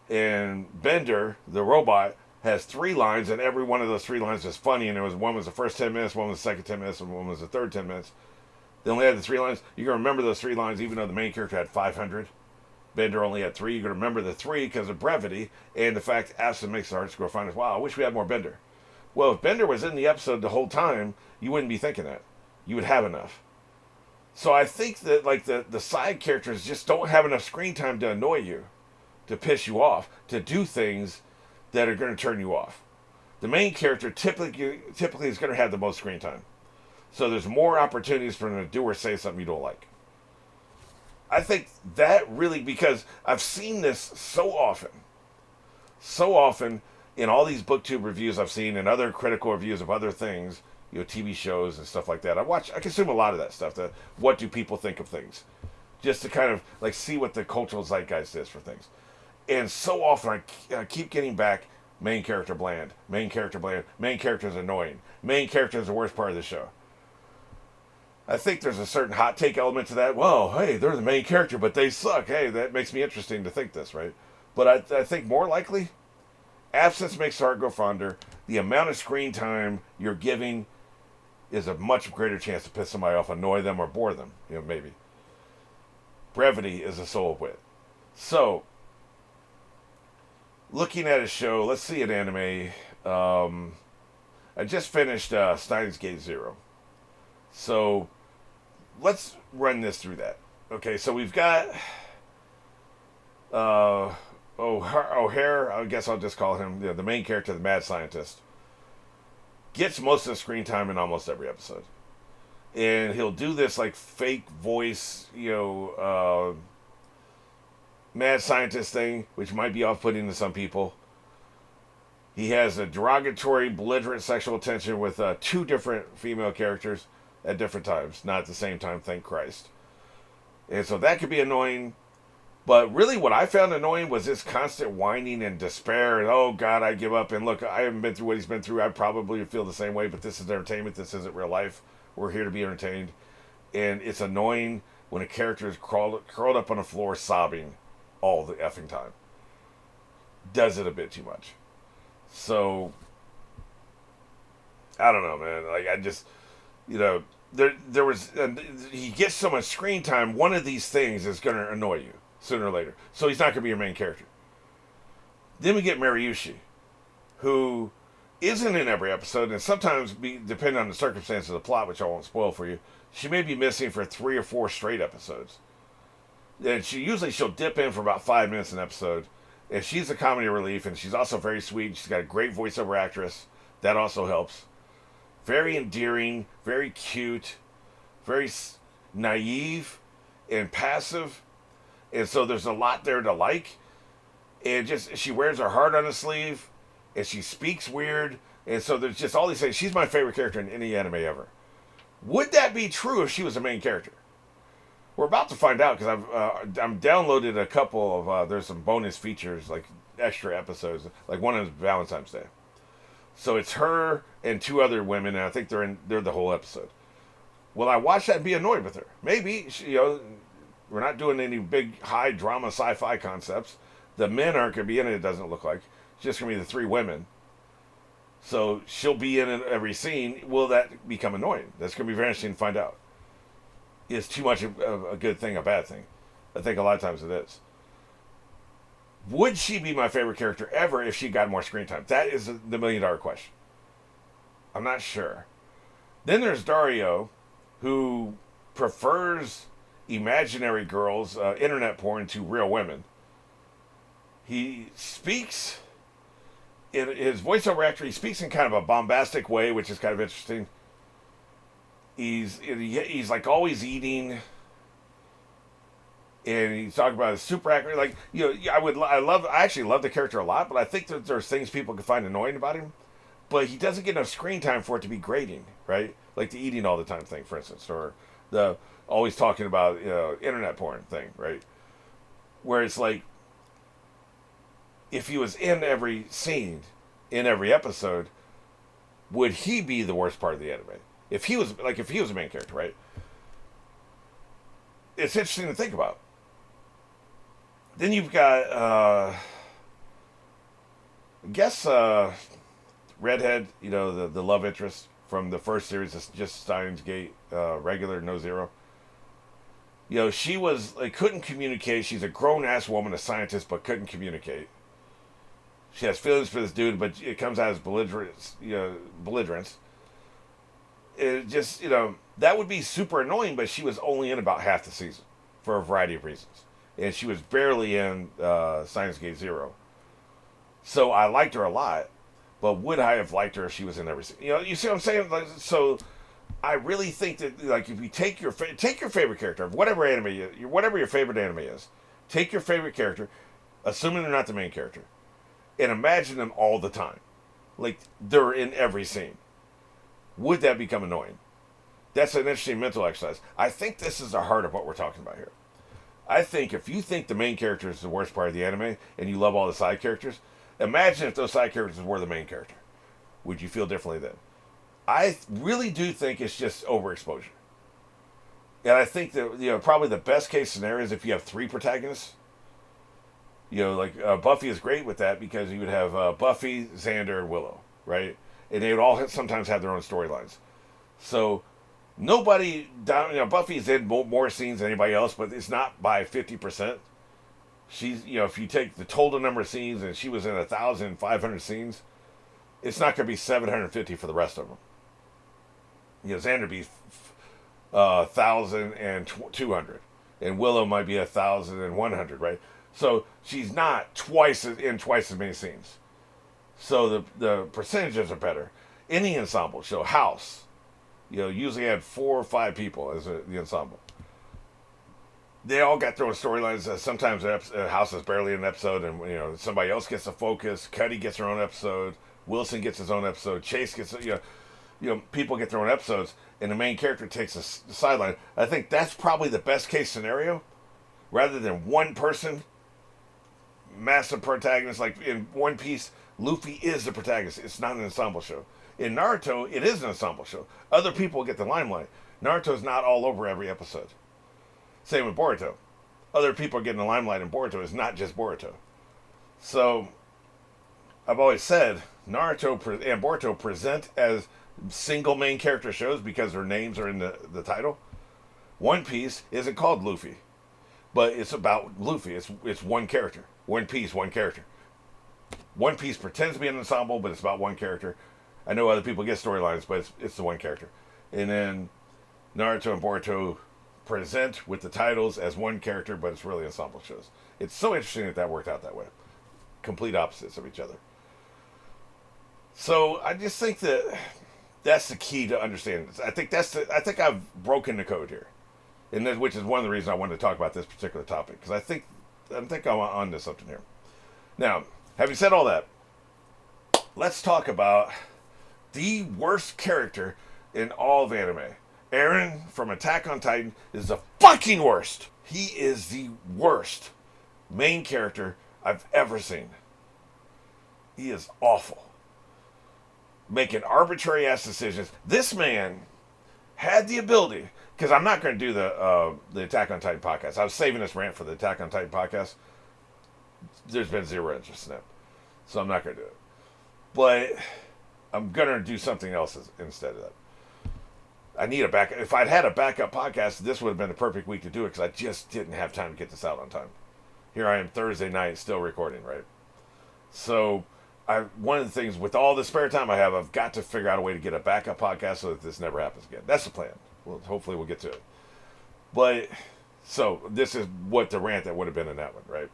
and Bender, the robot, has 3 lines, and every one of those 3 lines is funny, and one was the first 10 minutes, one was the second 10 minutes, and one was the third 10 minutes. They only had the 3 lines. You're going to remember those 3 lines, even though the main character had 500. Bender only had 3. You're going to remember the 3 because of brevity, and the fact absence makes the hearts grow fonder. Wow, I wish we had more Bender. Well, if Bender was in the episode the whole time, you wouldn't be thinking that. You would have enough. So I think that like the side characters just don't have enough screen time to annoy you, to piss you off, to do things that are going to turn you off. The main character typically is going to have the most screen time. So there's more opportunities for them to do or say something you don't like. I think that really, because I've seen this so often in all these booktube reviews I've seen and other critical reviews of other things, TV shows and stuff like that. I consume a lot of that stuff. What do people think of things? Just to kind of like see what the cultural zeitgeist is for things. And so often I keep getting back, main character bland, main character bland, main character is annoying, main character is the worst part of the show. I think there's a certain hot take element to that. Well, hey, they're the main character, but they suck. Hey, that makes me interesting to think this, right? But I think more likely, absence makes the heart go fonder. The amount of screen time you're giving is a much greater chance to piss somebody off, annoy them, or bore them. Maybe. Brevity is the soul of wit. So, looking at a show, let's see an anime. I just finished Steins Gate Zero. So, let's run this through that. Okay, so we've got O'Hare, I guess I'll just call him the main character, the mad scientist. Gets most of the screen time in almost every episode. And he'll do this like fake voice, mad scientist thing, which might be off-putting to some people. He has a derogatory, belligerent sexual tension with two different female characters at different times. Not at the same time, thank Christ. And so that could be annoying. But really what I found annoying was this constant whining and despair. And, oh, God, I give up. And look, I haven't been through what he's been through. I probably feel the same way, but this is entertainment. This isn't real life. We're here to be entertained. And it's annoying when a character is curled up on the floor sobbing all the effing time. Does it a bit too much. So, I don't know, man. Like, I just, there was, he gets so much screen time, one of these things is going to annoy you sooner or later. So he's not going to be your main character. Then we get Mariushi, who isn't in every episode, and sometimes, depending on the circumstances of the plot, which I won't spoil for you, she may be missing for 3 or 4 straight episodes. And she'll dip in for about 5 minutes an episode, and she's a comedy relief, and she's also very sweet. She's got a great voiceover actress. That also helps. Very endearing, very cute, very naive and passive. And so there's a lot there to like. And just, she wears her heart on her sleeve, and she speaks weird. And so there's just all these things. She's my favorite character in any anime ever. Would that be true if she was the main character? We're about to find out, because I'm downloaded a couple of, there's some bonus features, like extra episodes, like one of them is Valentine's Day. So it's her and 2 other women, and I think they're the whole episode. Will I watch that and be annoyed with her? Maybe. We're not doing any big high drama sci-fi concepts. The men aren't going to be in it, it doesn't look like. It's just going to be the 3 women. So she'll be in every scene. Will that become annoying? That's going to be very interesting to find out. Is too much a good thing a bad thing? I think a lot of times it is. Would she be my favorite character ever if she got more screen time? That is the $1 million question. I'm not sure. Then there's Dario, who prefers imaginary girls, internet porn, to real women. He speaks in his voiceover actor. He speaks in kind of a bombastic way, which is kind of interesting. He's like always eating, and he's talking about his super accurate. Like, I actually love the character a lot, but I think that there's things people can find annoying about him. But he doesn't get enough screen time for it to be grating, right? Like the eating all the time thing, for instance, or the always talking about internet porn thing, right? Where it's like, if he was in every scene, in every episode, would he be the worst part of the anime? If he was a main character, right? It's interesting to think about. Then you've got, I guess, Redhead, the love interest from the first series, just Steins Gate, regular, no zero. She couldn't communicate. She's a grown-ass woman, a scientist, but couldn't communicate. She has feelings for this dude, but it comes out as belligerence. It just, that would be super annoying, but she was only in about half the season for a variety of reasons. And she was barely in Steins Gate Zero. So I liked her a lot, but would I have liked her if she was in every season? You see what I'm saying? So I really think that, like, if you take your favorite character of whatever anime, whatever your favorite anime is, take your favorite character, assuming they're not the main character, and imagine them all the time, like they're in every scene. Would that become annoying? That's an interesting mental exercise. I think this is the heart of what we're talking about here. I think if you think the main character is the worst part of the anime and you love all the side characters, imagine if those side characters were the main character. Would you feel differently then? I really do think it's just overexposure. And I think that, probably the best case scenario is if you have 3 protagonists. Like Buffy is great with that because you would have Buffy, Xander, and Willow, right? And they would all sometimes have their own storylines. So nobody down, Buffy's in more scenes than anybody else, but it's not by 50%. She's, if you take the total number of scenes and she was in 1,500 scenes, it's not going to be 750 for the rest of them. Xander be 1,200, and Willow might be 1,100, right? So she's not twice as many scenes. So the percentages are better. Any ensemble show, House, usually had 4 or 5 people as the ensemble. They all got their own storylines. Sometimes House is barely an episode, and somebody else gets a focus. Cuddy gets her own episode. Wilson gets his own episode. Chase gets people get their own episodes, and the main character takes the sideline. I think that's probably the best case scenario, rather than one person, massive protagonist. Like in One Piece, Luffy is the protagonist. It's not an ensemble show. In Naruto, it is an ensemble show. Other people get the limelight. Naruto's not all over every episode. Same with Boruto. Other people are getting the limelight in Boruto. It's not just Boruto. So, I've always said Naruto and Boruto present as single main character shows because their names are in the title. One Piece isn't called Luffy, but it's about Luffy. It's one character. One Piece, one character. One Piece pretends to be an ensemble, but it's about one character. I know other people get storylines, but it's the one character. And then Naruto and Boruto present with the titles as one character, but it's really ensemble shows. It's so interesting that worked out that way. Complete opposites of each other. So I just think that's the key to understanding this. I think I've broken the code here, and which is one of the reasons I wanted to talk about this particular topic, because I think I'm on to something here. Now, having said all that, let's talk about the worst character in all of anime. Eren from Attack on Titan is the fucking worst. He is the worst main character I've ever seen. He is awful. Making arbitrary ass decisions. This man had the ability, because I'm not going to do the Attack on Titan podcast. I was saving this rant for the Attack on Titan podcast. There's been zero interest in it, so I'm not going to do it. But I'm going to do something else instead of that. I need a backup. If I'd had a backup podcast, this would have been the perfect week to do it, because I just didn't have time to get this out on time. Here I am Thursday night still recording, right? So one of the things, with all the spare time I have, I've got to figure out a way to get a backup podcast so that this never happens again. That's the plan. Well, hopefully we'll get to it. But, so, this is what the rant that would have been in that one, right?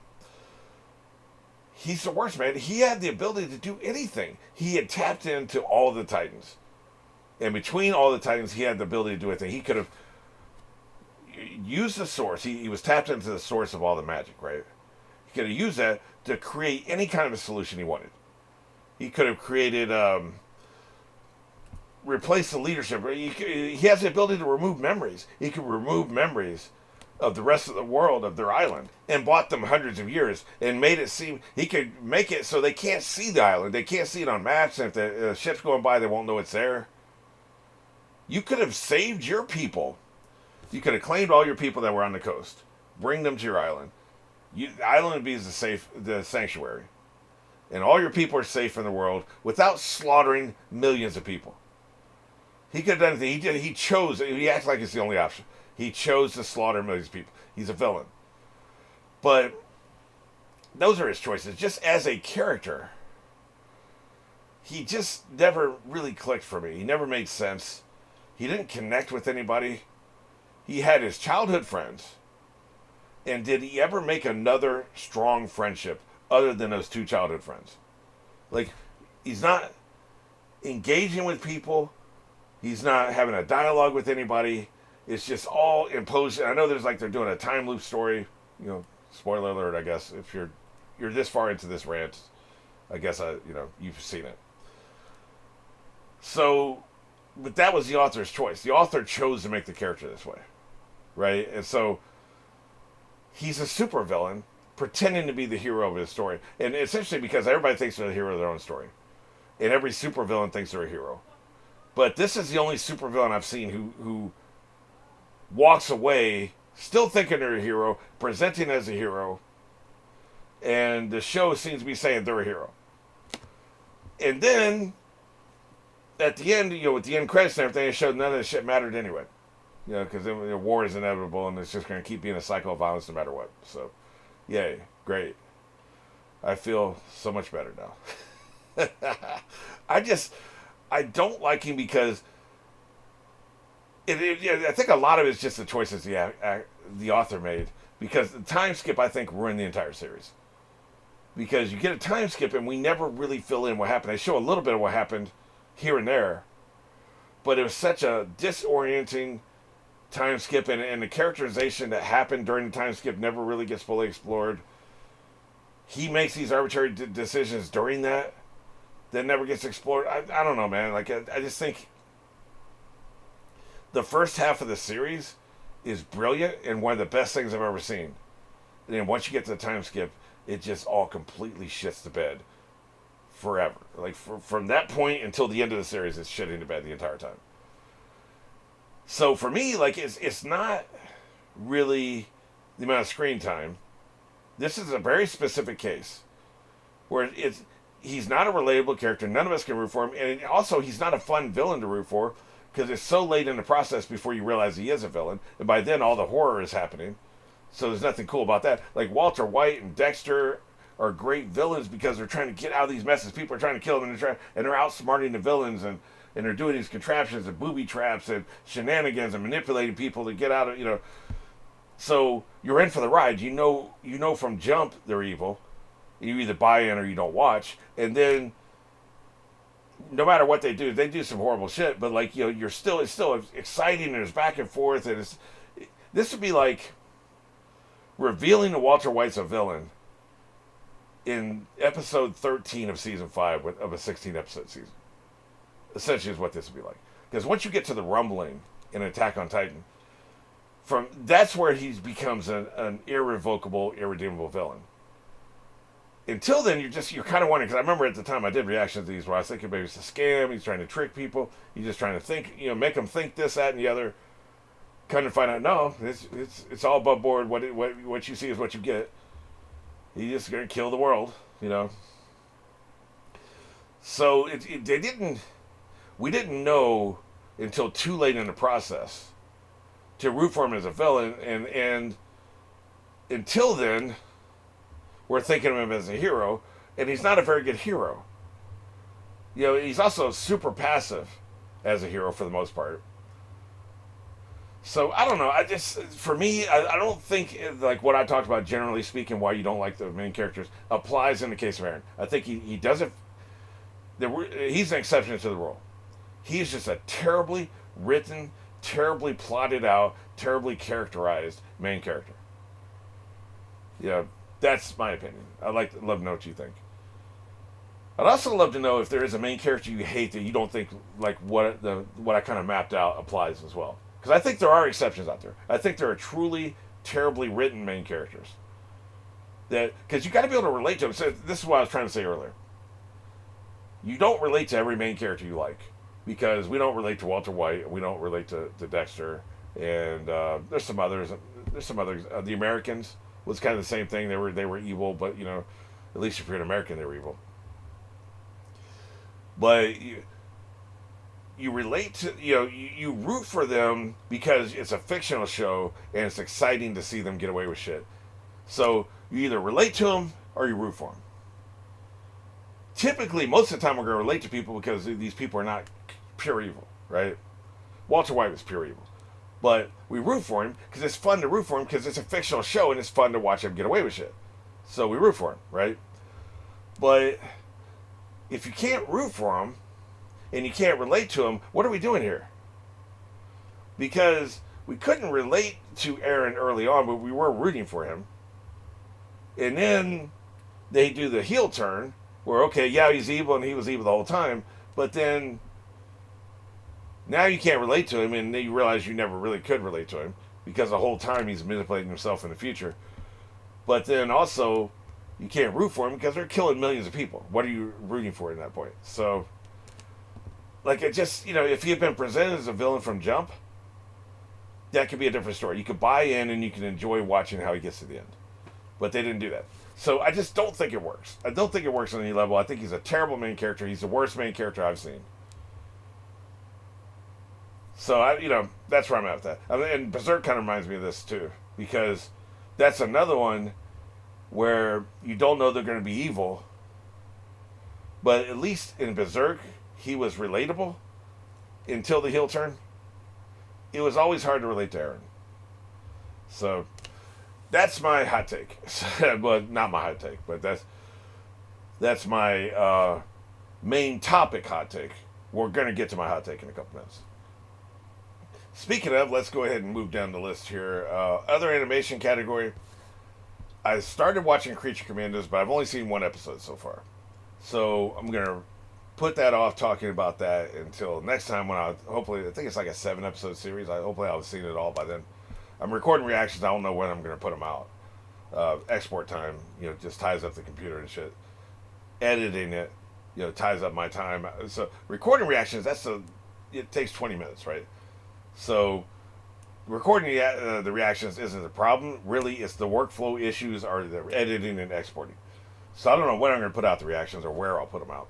He's the worst, man. He had the ability to do anything. He had tapped into all the Titans. And between all the Titans, he had the ability to do anything. He could have used the source. He was tapped into the source of all the magic, right? He could have used that to create any kind of a solution he wanted. He could have created, replaced the leadership. He has the ability to remove memories. He could remove memories of the rest of the world, of their island, and bought them hundreds of years, and made it seem, he could make it so they can't see the island. They can't see it on maps, and if the ship's going by, they won't know it's there. You could have saved your people. You could have claimed all your people that were on the coast, bring them to your island. The island would be the sanctuary. And all your people are safe in the world without slaughtering millions of people. He could have done anything. He chose, he acts like it's the only option. He chose to slaughter millions of people. He's a villain. But those are his choices. Just as a character, he just never really clicked for me. He never made sense. He didn't connect with anybody. He had his childhood friends. And did he ever make another strong friendship other than those 2 childhood friends? Like, he's not engaging with people. He's not having a dialogue with anybody. It's just all imposed. I know there's like they're doing a time loop story. You know, spoiler alert. I guess if you're this far into this rant, I guess you've seen it. So, but that was the author's choice. The author chose to make the character this way, right? And so he's a supervillain pretending to be the hero of his story, and essentially because everybody thinks they're the hero of their own story, and every supervillain thinks they're a hero. But this is the only supervillain I've seen who walks away still thinking they're a hero, presenting as a hero, and the show seems to be saying they're a hero. And then at the end, with the end credits and everything, it showed none of this shit mattered anyway. Because war is inevitable, and it's just going to keep being a cycle of violence no matter what. So, yay, great. I feel so much better now. I don't like him because I think a lot of it is just the choices the author made. Because the time skip, I think, ruined the entire series. Because you get a time skip, and we never really fill in what happened. They show a little bit of what happened here and there, but it was such a disorienting time skip, and the characterization that happened during the time skip never really gets fully explored. He makes these arbitrary decisions during that never gets explored. I don't know, man. Like I just think the first half of the series is brilliant and one of the best things I've ever seen. And then once you get to the time skip, it just all completely shits the bed forever. Like from that point until the end of the series, it's shitting the bed the entire time. So for me, like it's not really the amount of screen time. This is a very specific case where he's not a relatable character. None of us can root for him, and also he's not a fun villain to root for because it's so late in the process before you realize he is a villain, and by then all the horror is happening. So there's nothing cool about that. Like Walter White and Dexter are great villains because they're trying to get out of these messes. People are trying to kill them, and they're outsmarting the villains, and they're doing these contraptions and booby traps and shenanigans and manipulating people to get out of. So you're in for the ride. You know from jump they're evil. You either buy in or you don't watch. And then no matter what they do some horrible shit. But it's still exciting, and there's back and forth, and this would be like revealing that Walter White's a villain in episode 13 of season 5 of a 16-episode season. Essentially is what this would be like. Because once you get to the rumbling in Attack on Titan, that's where he becomes an irrevocable, irredeemable villain. Until then, you're kind of wondering, because I remember at the time I did reactions to these where I was thinking maybe it's a scam, he's trying to trick people, he's just trying to think, make them think this, that, and the other. Kind of find out, no, it's all above board. What you see is what you get. He's just going to kill the world, So we didn't know until too late in the process to root for him as a villain, and until then, we're thinking of him as a hero, and he's not a very good hero. He's also super passive as a hero for the most part. So I don't know. For me, I don't think like what I talked about, generally speaking, why you don't like the main characters applies in the case of Eren. I think he doesn't. He's an exception to the rule. He's just a terribly written, terribly plotted out, terribly characterized main character. That's my opinion. I'd love to know what you think. I'd also love to know if there is a main character you hate that you don't think like what I kind of mapped out applies as well. Because I think there are exceptions out there. I think there are truly terribly written main characters. Because you got to be able to relate to them. So this is what I was trying to say earlier. You don't relate to every main character you like. Because we don't relate to Walter White. We don't relate to Dexter. And there's some others. The Americans was kind of the same thing. They were evil. But, at least if you're an American, they were evil. But you relate to, you root for them because it's a fictional show and it's exciting to see them get away with shit. So you either relate to them or you root for them. Typically, most of the time we're going to relate to people because these people are not pure evil, right? Walter White was pure evil. But we root for him because it's fun to root for him because it's a fictional show and it's fun to watch him get away with shit. So we root for him, right? But if you can't root for him, and you can't relate to him, what are we doing here? because we couldn't relate to Eren early on, but we were rooting for him. And then they do the heel turn, where, okay, yeah, he's evil, and he was evil the whole time, but then now you can't relate to him, and then you realize you never really could relate to him, because the whole time he's manipulating himself in the future. But then also, you can't root for him because they're killing millions of people. What are you rooting for in that point? So, like, it just, if he had been presented as a villain from jump, that could be a different story. You could buy in and you can enjoy watching how he gets to the end. But they didn't do that. So I just don't think it works. I don't think it works on any level. I think he's a terrible main character. He's the worst main character I've seen. So, that's where I'm at with that. And Berserk kind of reminds me of this, too. Because that's another one where you don't know they're going to be evil. But at least in Berserk, he was relatable until the heel turn. It was always hard to relate to Eren. So, that's my hot take. Well, not my hot take, but that's my main topic hot take. We're going to get to my hot take in a couple minutes. Speaking of, let's go ahead and move down the list here. Other animation category. I started watching Creature Commandos, but I've only seen one episode so far. So I'm going to put that off talking about that until next time when I think it's like a 7-episode series. Hopefully I'll have seen it all by then. I'm recording reactions. I don't know when I'm going to put them out. Export time, just ties up the computer and shit. Editing it, ties up my time. So recording reactions, it takes 20 minutes, right? So recording the reactions isn't the problem. Really, it's the workflow issues are the editing and exporting. So I don't know when I'm going to put out the reactions or where I'll put them out.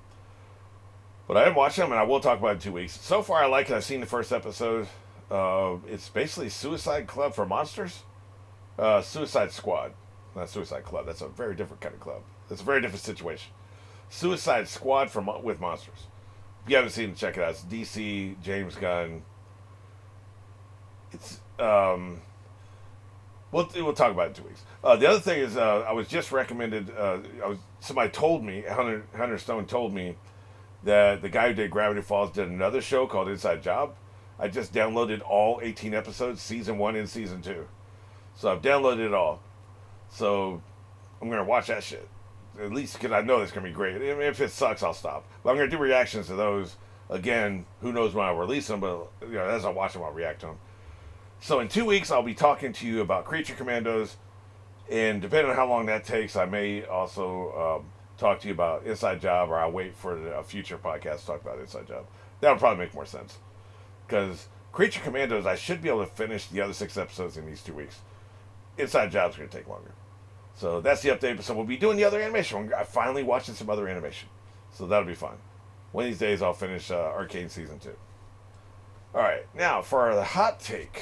But I am watching them, and I will talk about it in 2 weeks. So far, I like it. I've seen the first episode. It's basically Suicide Club for monsters. Suicide Squad. Not Suicide Club. That's a very different kind of club. That's a very different situation. Suicide Squad with monsters. If you haven't seen it, check it out. It's DC, James Gunn. It's we'll talk about it in 2 weeks. The other thing is I was just recommended. Somebody told me, Hunter Stone told me that the guy who did Gravity Falls did another show called Inside Job. I just downloaded all 18 episodes, season 1 and season 2. So I've downloaded it all. So I'm gonna watch that shit at least because I know it's gonna be great. If it sucks, I'll stop. But I'm gonna do reactions to those. Again, who knows when I'll release them? But as I watch them, I'll react to them. So in 2 weeks, I'll be talking to you about Creature Commandos, and depending on how long that takes, I may also talk to you about Inside Job, or I'll wait for a future podcast to talk about Inside Job. That'll probably make more sense. Because Creature Commandos, I should be able to finish the other 6 episodes in these 2 weeks. Inside Job's going to take longer. So that's the update. So we'll be doing the other animation. I'm finally watching some other animation. So that'll be fun. One of these days, I'll finish Arcane Season 2. All right, now for the hot take.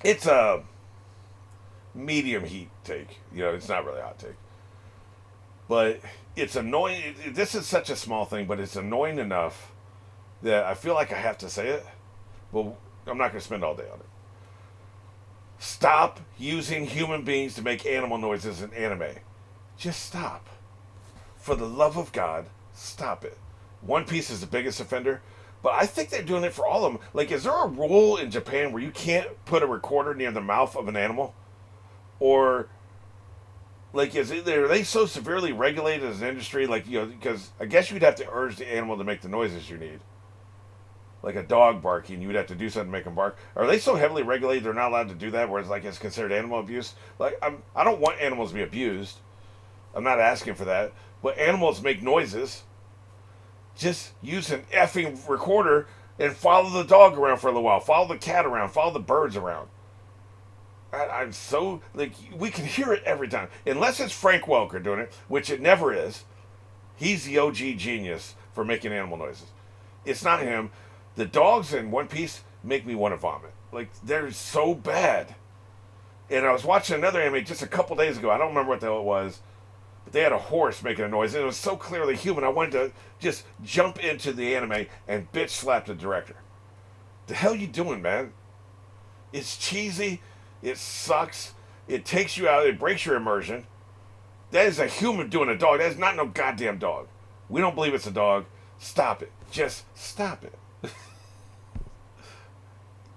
It's a medium heat take. It's not really a hot take. But it's annoying. This is such a small thing, but it's annoying enough that I feel like I have to say it. But I'm not going to spend all day on it. Stop using human beings to make animal noises in anime. Just stop. For the love of God, stop it. One Piece is the biggest offender. But I think they're doing it for all of them. Like, is there a rule in Japan where you can't put a recorder near the mouth of an animal? Or, like, are they so severely regulated as an industry? Like, because I guess you'd have to urge the animal to make the noises you need. Like a dog barking, you would have to do something to make them bark. Are they so heavily regulated they're not allowed to do that, where it's considered animal abuse? Like, I don't want animals to be abused. I'm not asking for that. But animals make noises. Just use an effing recorder and follow the dog around for a little while. Follow the cat around. Follow the birds around. I'm so, we can hear it every time. Unless it's Frank Welker doing it, which it never is. He's the OG genius for making animal noises. It's not him. The dogs in One Piece make me want to vomit. Like, they're so bad. And I was watching another anime just a couple days ago. I don't remember what the hell it was. But they had a horse making a noise, and it was so clearly human. I wanted to just jump into the anime and bitch slap the director. The hell you doing, man? It's cheesy. It sucks. It takes you out. It breaks your immersion. That is a human doing a dog. That is not no goddamn dog. We don't believe it's a dog. Stop it. Just stop it.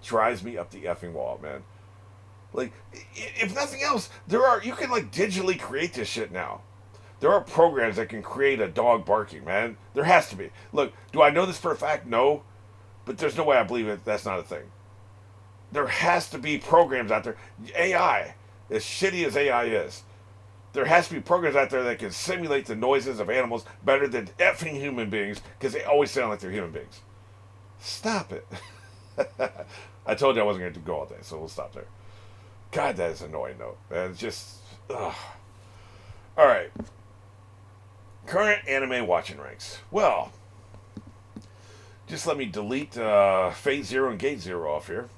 Drives me up the effing wall, man. Like, if nothing else, you can like digitally create this shit now. There are programs that can create a dog barking, man. There has to be. Look, do I know this for a fact? No. But there's no way I believe it. That's not a thing. There has to be programs out there. AI, as shitty as AI is, there has to be programs out there that can simulate the noises of animals better than effing human beings, because they always sound like they're human beings. Stop it. I told you I wasn't going to go all day, so we'll stop there. God, that is annoying, though. It's just, ugh. All right. Current anime watching ranks. Well, just let me delete Fate Zero and Gate Zero off here.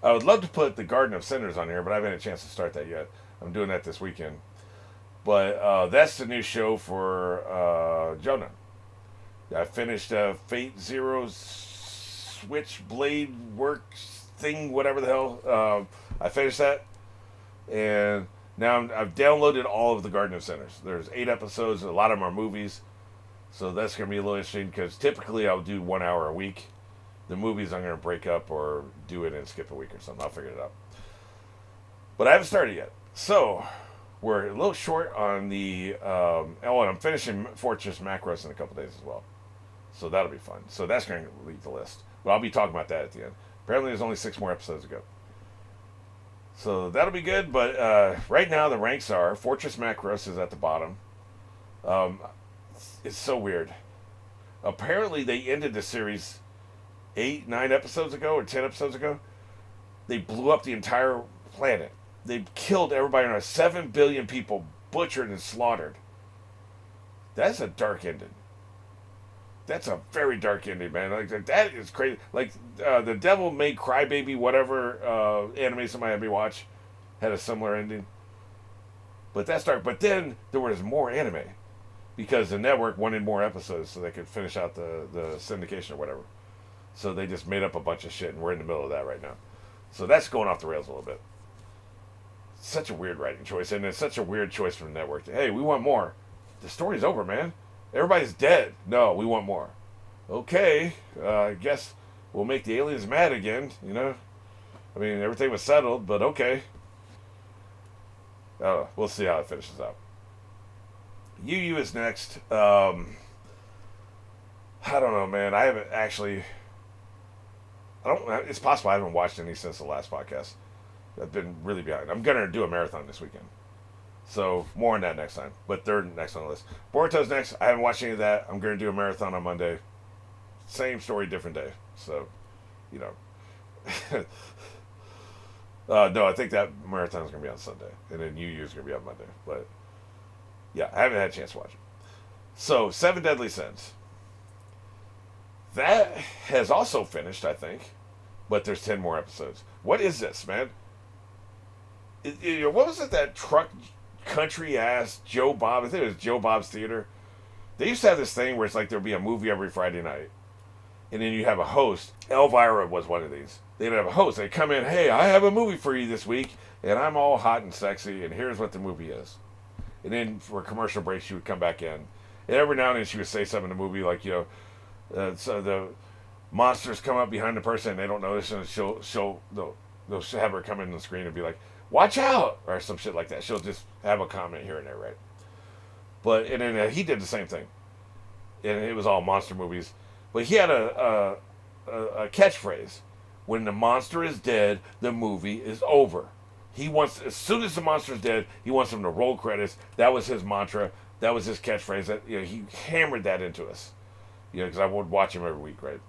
I would love to put the Garden of Sinners on here, but I haven't had a chance to start that yet. I'm doing that this weekend. But that's the new show for Jonah. I finished Fate Zero's Switchblade Works thing, whatever the hell. I finished that. And now I've downloaded all of the Garden of Sinners. There's 8 episodes. A lot of them are movies. So that's going to be a little interesting because typically I'll do 1 hour a week. The movies I'm going to break up or do it and skip a week or something. I'll figure it out. But I haven't started yet. So we're a little short on the... and I'm finishing Fortress Macros in a couple days as well. So that'll be fun. So that's going to leave the list. But I'll be talking about that at the end. Apparently there's only 6 more episodes to go. So that'll be good. But right now the ranks are... Fortress Macros is at the bottom. It's so weird. Apparently they ended the series 8, 9 episodes ago or 10 episodes ago. They blew up the entire planet. They killed everybody on Earth. 7 billion people butchered and slaughtered. That's a dark ending. That's a very dark ending, man. Like that is crazy. Like the Devil May Cry Baby, whatever anime somebody had me watch, had a similar ending. But that's dark. But then there was more anime because the network wanted more episodes so they could finish out the syndication or whatever. So they just made up a bunch of shit, and we're in the middle of that right now. So that's going off the rails a little bit. Such a weird writing choice, and it's such a weird choice from the network. Hey, we want more. The story's over, man. Everybody's dead. No, we want more. Okay, I guess we'll make the aliens mad again, you know? I mean, everything was settled, but okay. We'll see how it finishes out. UU is next. I don't know, man. I haven't actually... It's possible I haven't watched any since the last podcast. I've been really behind. I'm going to do a marathon this weekend. So, more on that next time. But they're next on the list. Boruto's next. I haven't watched any of that. I'm going to do a marathon on Monday. Same story, different day. So, you know. No, I think that marathon is going to be on Sunday. And then UU is going to be on Monday. But, yeah, I haven't had a chance to watch it. So, 7 Deadly Sins. That has also finished, I think. But there's 10 more episodes. What is this, man? What was it, that truck country-ass Joe Bob? I think it was Joe Bob's Theater. They used to have this thing where it's like there'd be a movie every Friday night. And then you have a host. Elvira was one of these. They'd have a host. They'd come in, hey, I have a movie for you this week. And I'm all hot and sexy. And here's what the movie is. And then for a commercial break, she would come back in. And every now and then she would say something in the movie like, you know, so the monsters come up behind the person and they don't notice, and they'll have her come in on the screen and be like, watch out, or some shit like that. She'll just have a comment here and there, right? But and then he did the same thing, and it was all monster movies. But he had a catchphrase: "When the monster is dead, the movie is over." He wants, as soon as the monster is dead, he wants them to roll credits. That was his mantra. That was his catchphrase. That, you know, he hammered that into us. You know, because I would watch him every week, right?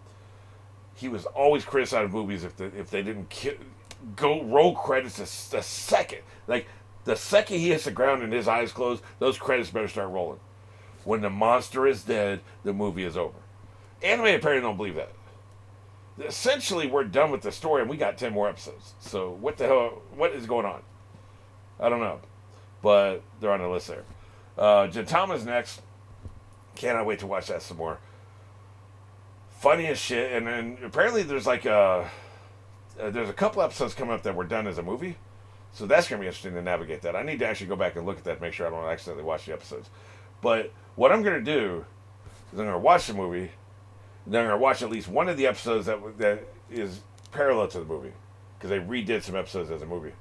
He was always criticizing movies if they didn't go roll credits a second. Like, the second he hits the ground and his eyes close, those credits better start rolling. When the monster is dead, the movie is over. Anime apparently don't believe that. Essentially, we're done with the story and we got 10 more episodes. So what the hell, what is going on? I don't know. But they're on the list there. Gintama's next. Cannot wait to watch that some more. Funny as shit. And then apparently there's like there's a couple episodes coming up that were done as a movie. So that's going to be interesting to navigate that. I need to actually go back and look at that to make sure I don't accidentally watch the episodes. But what I'm going to do is I'm going to watch the movie, Then I'm going to watch at least one of the episodes that is parallel to the movie, because they redid some episodes as a movie,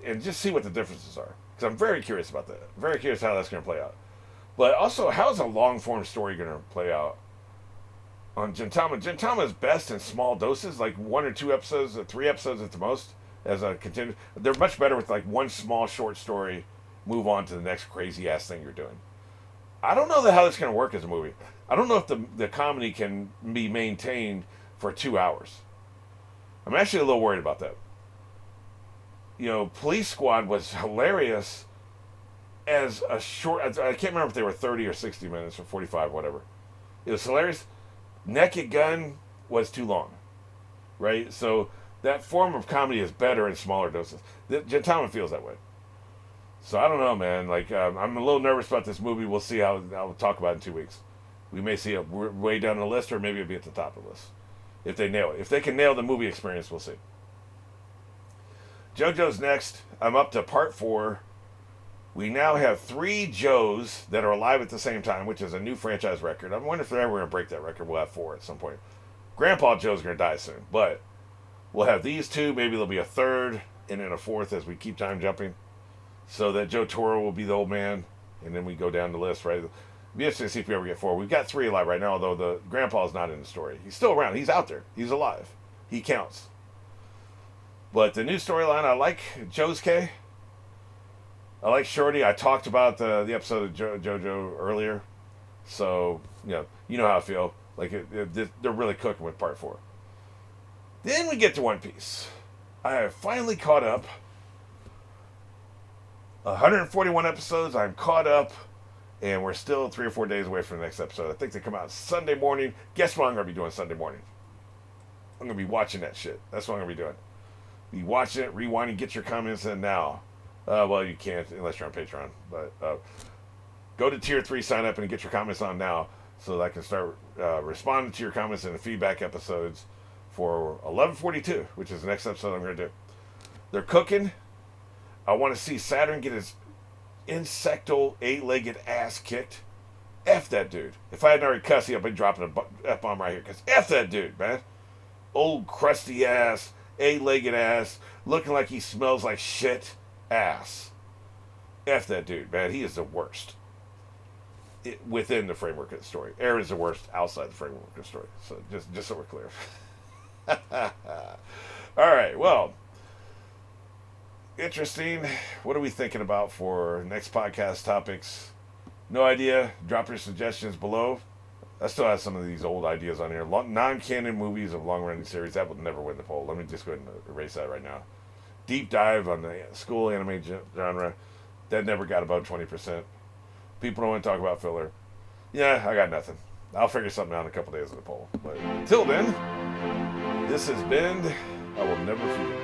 and just see what the differences are. Because I'm very curious about that. Very curious how that's going to play out. But also, how's a long form story going to play out on Gintama? Gintama is best in small doses, like 1 or 2 episodes, or 3 episodes at the most, as a continue. They're much better with like one small short story, move on to the next crazy ass thing you're doing. I don't know how that's going to work as a movie. I don't know if the comedy can be maintained for 2 hours. I'm actually a little worried about that. You know, Police Squad was hilarious as a short. I can't remember if they were 30 or 60 minutes or 45, whatever. It was hilarious. Naked Gun was too long, right? So that form of comedy is better in smaller doses. Gintama feels that way. So I don't know, man. Like I'm a little nervous about this movie. We'll see how I'll talk about it in 2 weeks. We may see it way down the list, or maybe it'll be at the top of the list if they nail it. If they can nail the movie experience, we'll see. JoJo's next. I'm up to part 4. We now have 3 Joes that are alive at the same time, which is a new franchise record. I wonder if they're ever going to break that record. We'll have 4 at some point. Grandpa Joe's going to die soon, but we'll have these 2. Maybe there'll be a 3rd and then a 4th as we keep time jumping, so that Joe Toro will be the old man, and then we go down the list, right? It'll be interesting to see if we ever get 4. We've got 3 alive right now, although the grandpa's not in the story. He's still around. He's out there. He's alive. He counts. But the new storyline, I like Josuke. I like Shorty. I talked about the episode of JoJo earlier. So, you know how I feel. Like, they're really cooking with part 4. Then we get to One Piece. I have finally caught up. 141 episodes. I'm caught up. And we're still 3 or 4 days away from the next episode. I think they come out Sunday morning. Guess what I'm going to be doing Sunday morning? I'm going to be watching that shit. That's what I'm going to be doing. Be watching it, rewinding, get your comments in now. Well, you can't unless you're on Patreon. But go to Tier 3, sign up, and get your comments on now so that I can start responding to your comments in the feedback episodes for 1142, which is the next episode I'm going to do. They're cooking. I want to see Saturn get his insectal 8-legged ass kicked. F that dude. If I hadn't already cussed, I'd be dropping a F-bomb right here. Because F that dude, man. Old crusty ass, 8-legged ass, looking like he smells like shit ass. F that dude, man. He is the worst. Within the framework of the story. Aaron is the worst outside the framework of the story. So just so we're clear. Alright, well. Interesting. What are we thinking about for next podcast topics? No idea. Drop your suggestions below. I still have some of these old ideas on here. Non-canon movies of long-running series. That would never win the poll. Let me just go ahead and erase that right now. Deep dive on the school anime genre. That never got above 20%. People don't want to talk about filler. Yeah, I got nothing. I'll figure something out in a couple days of the poll. But until then, this has been I Will Never Forget.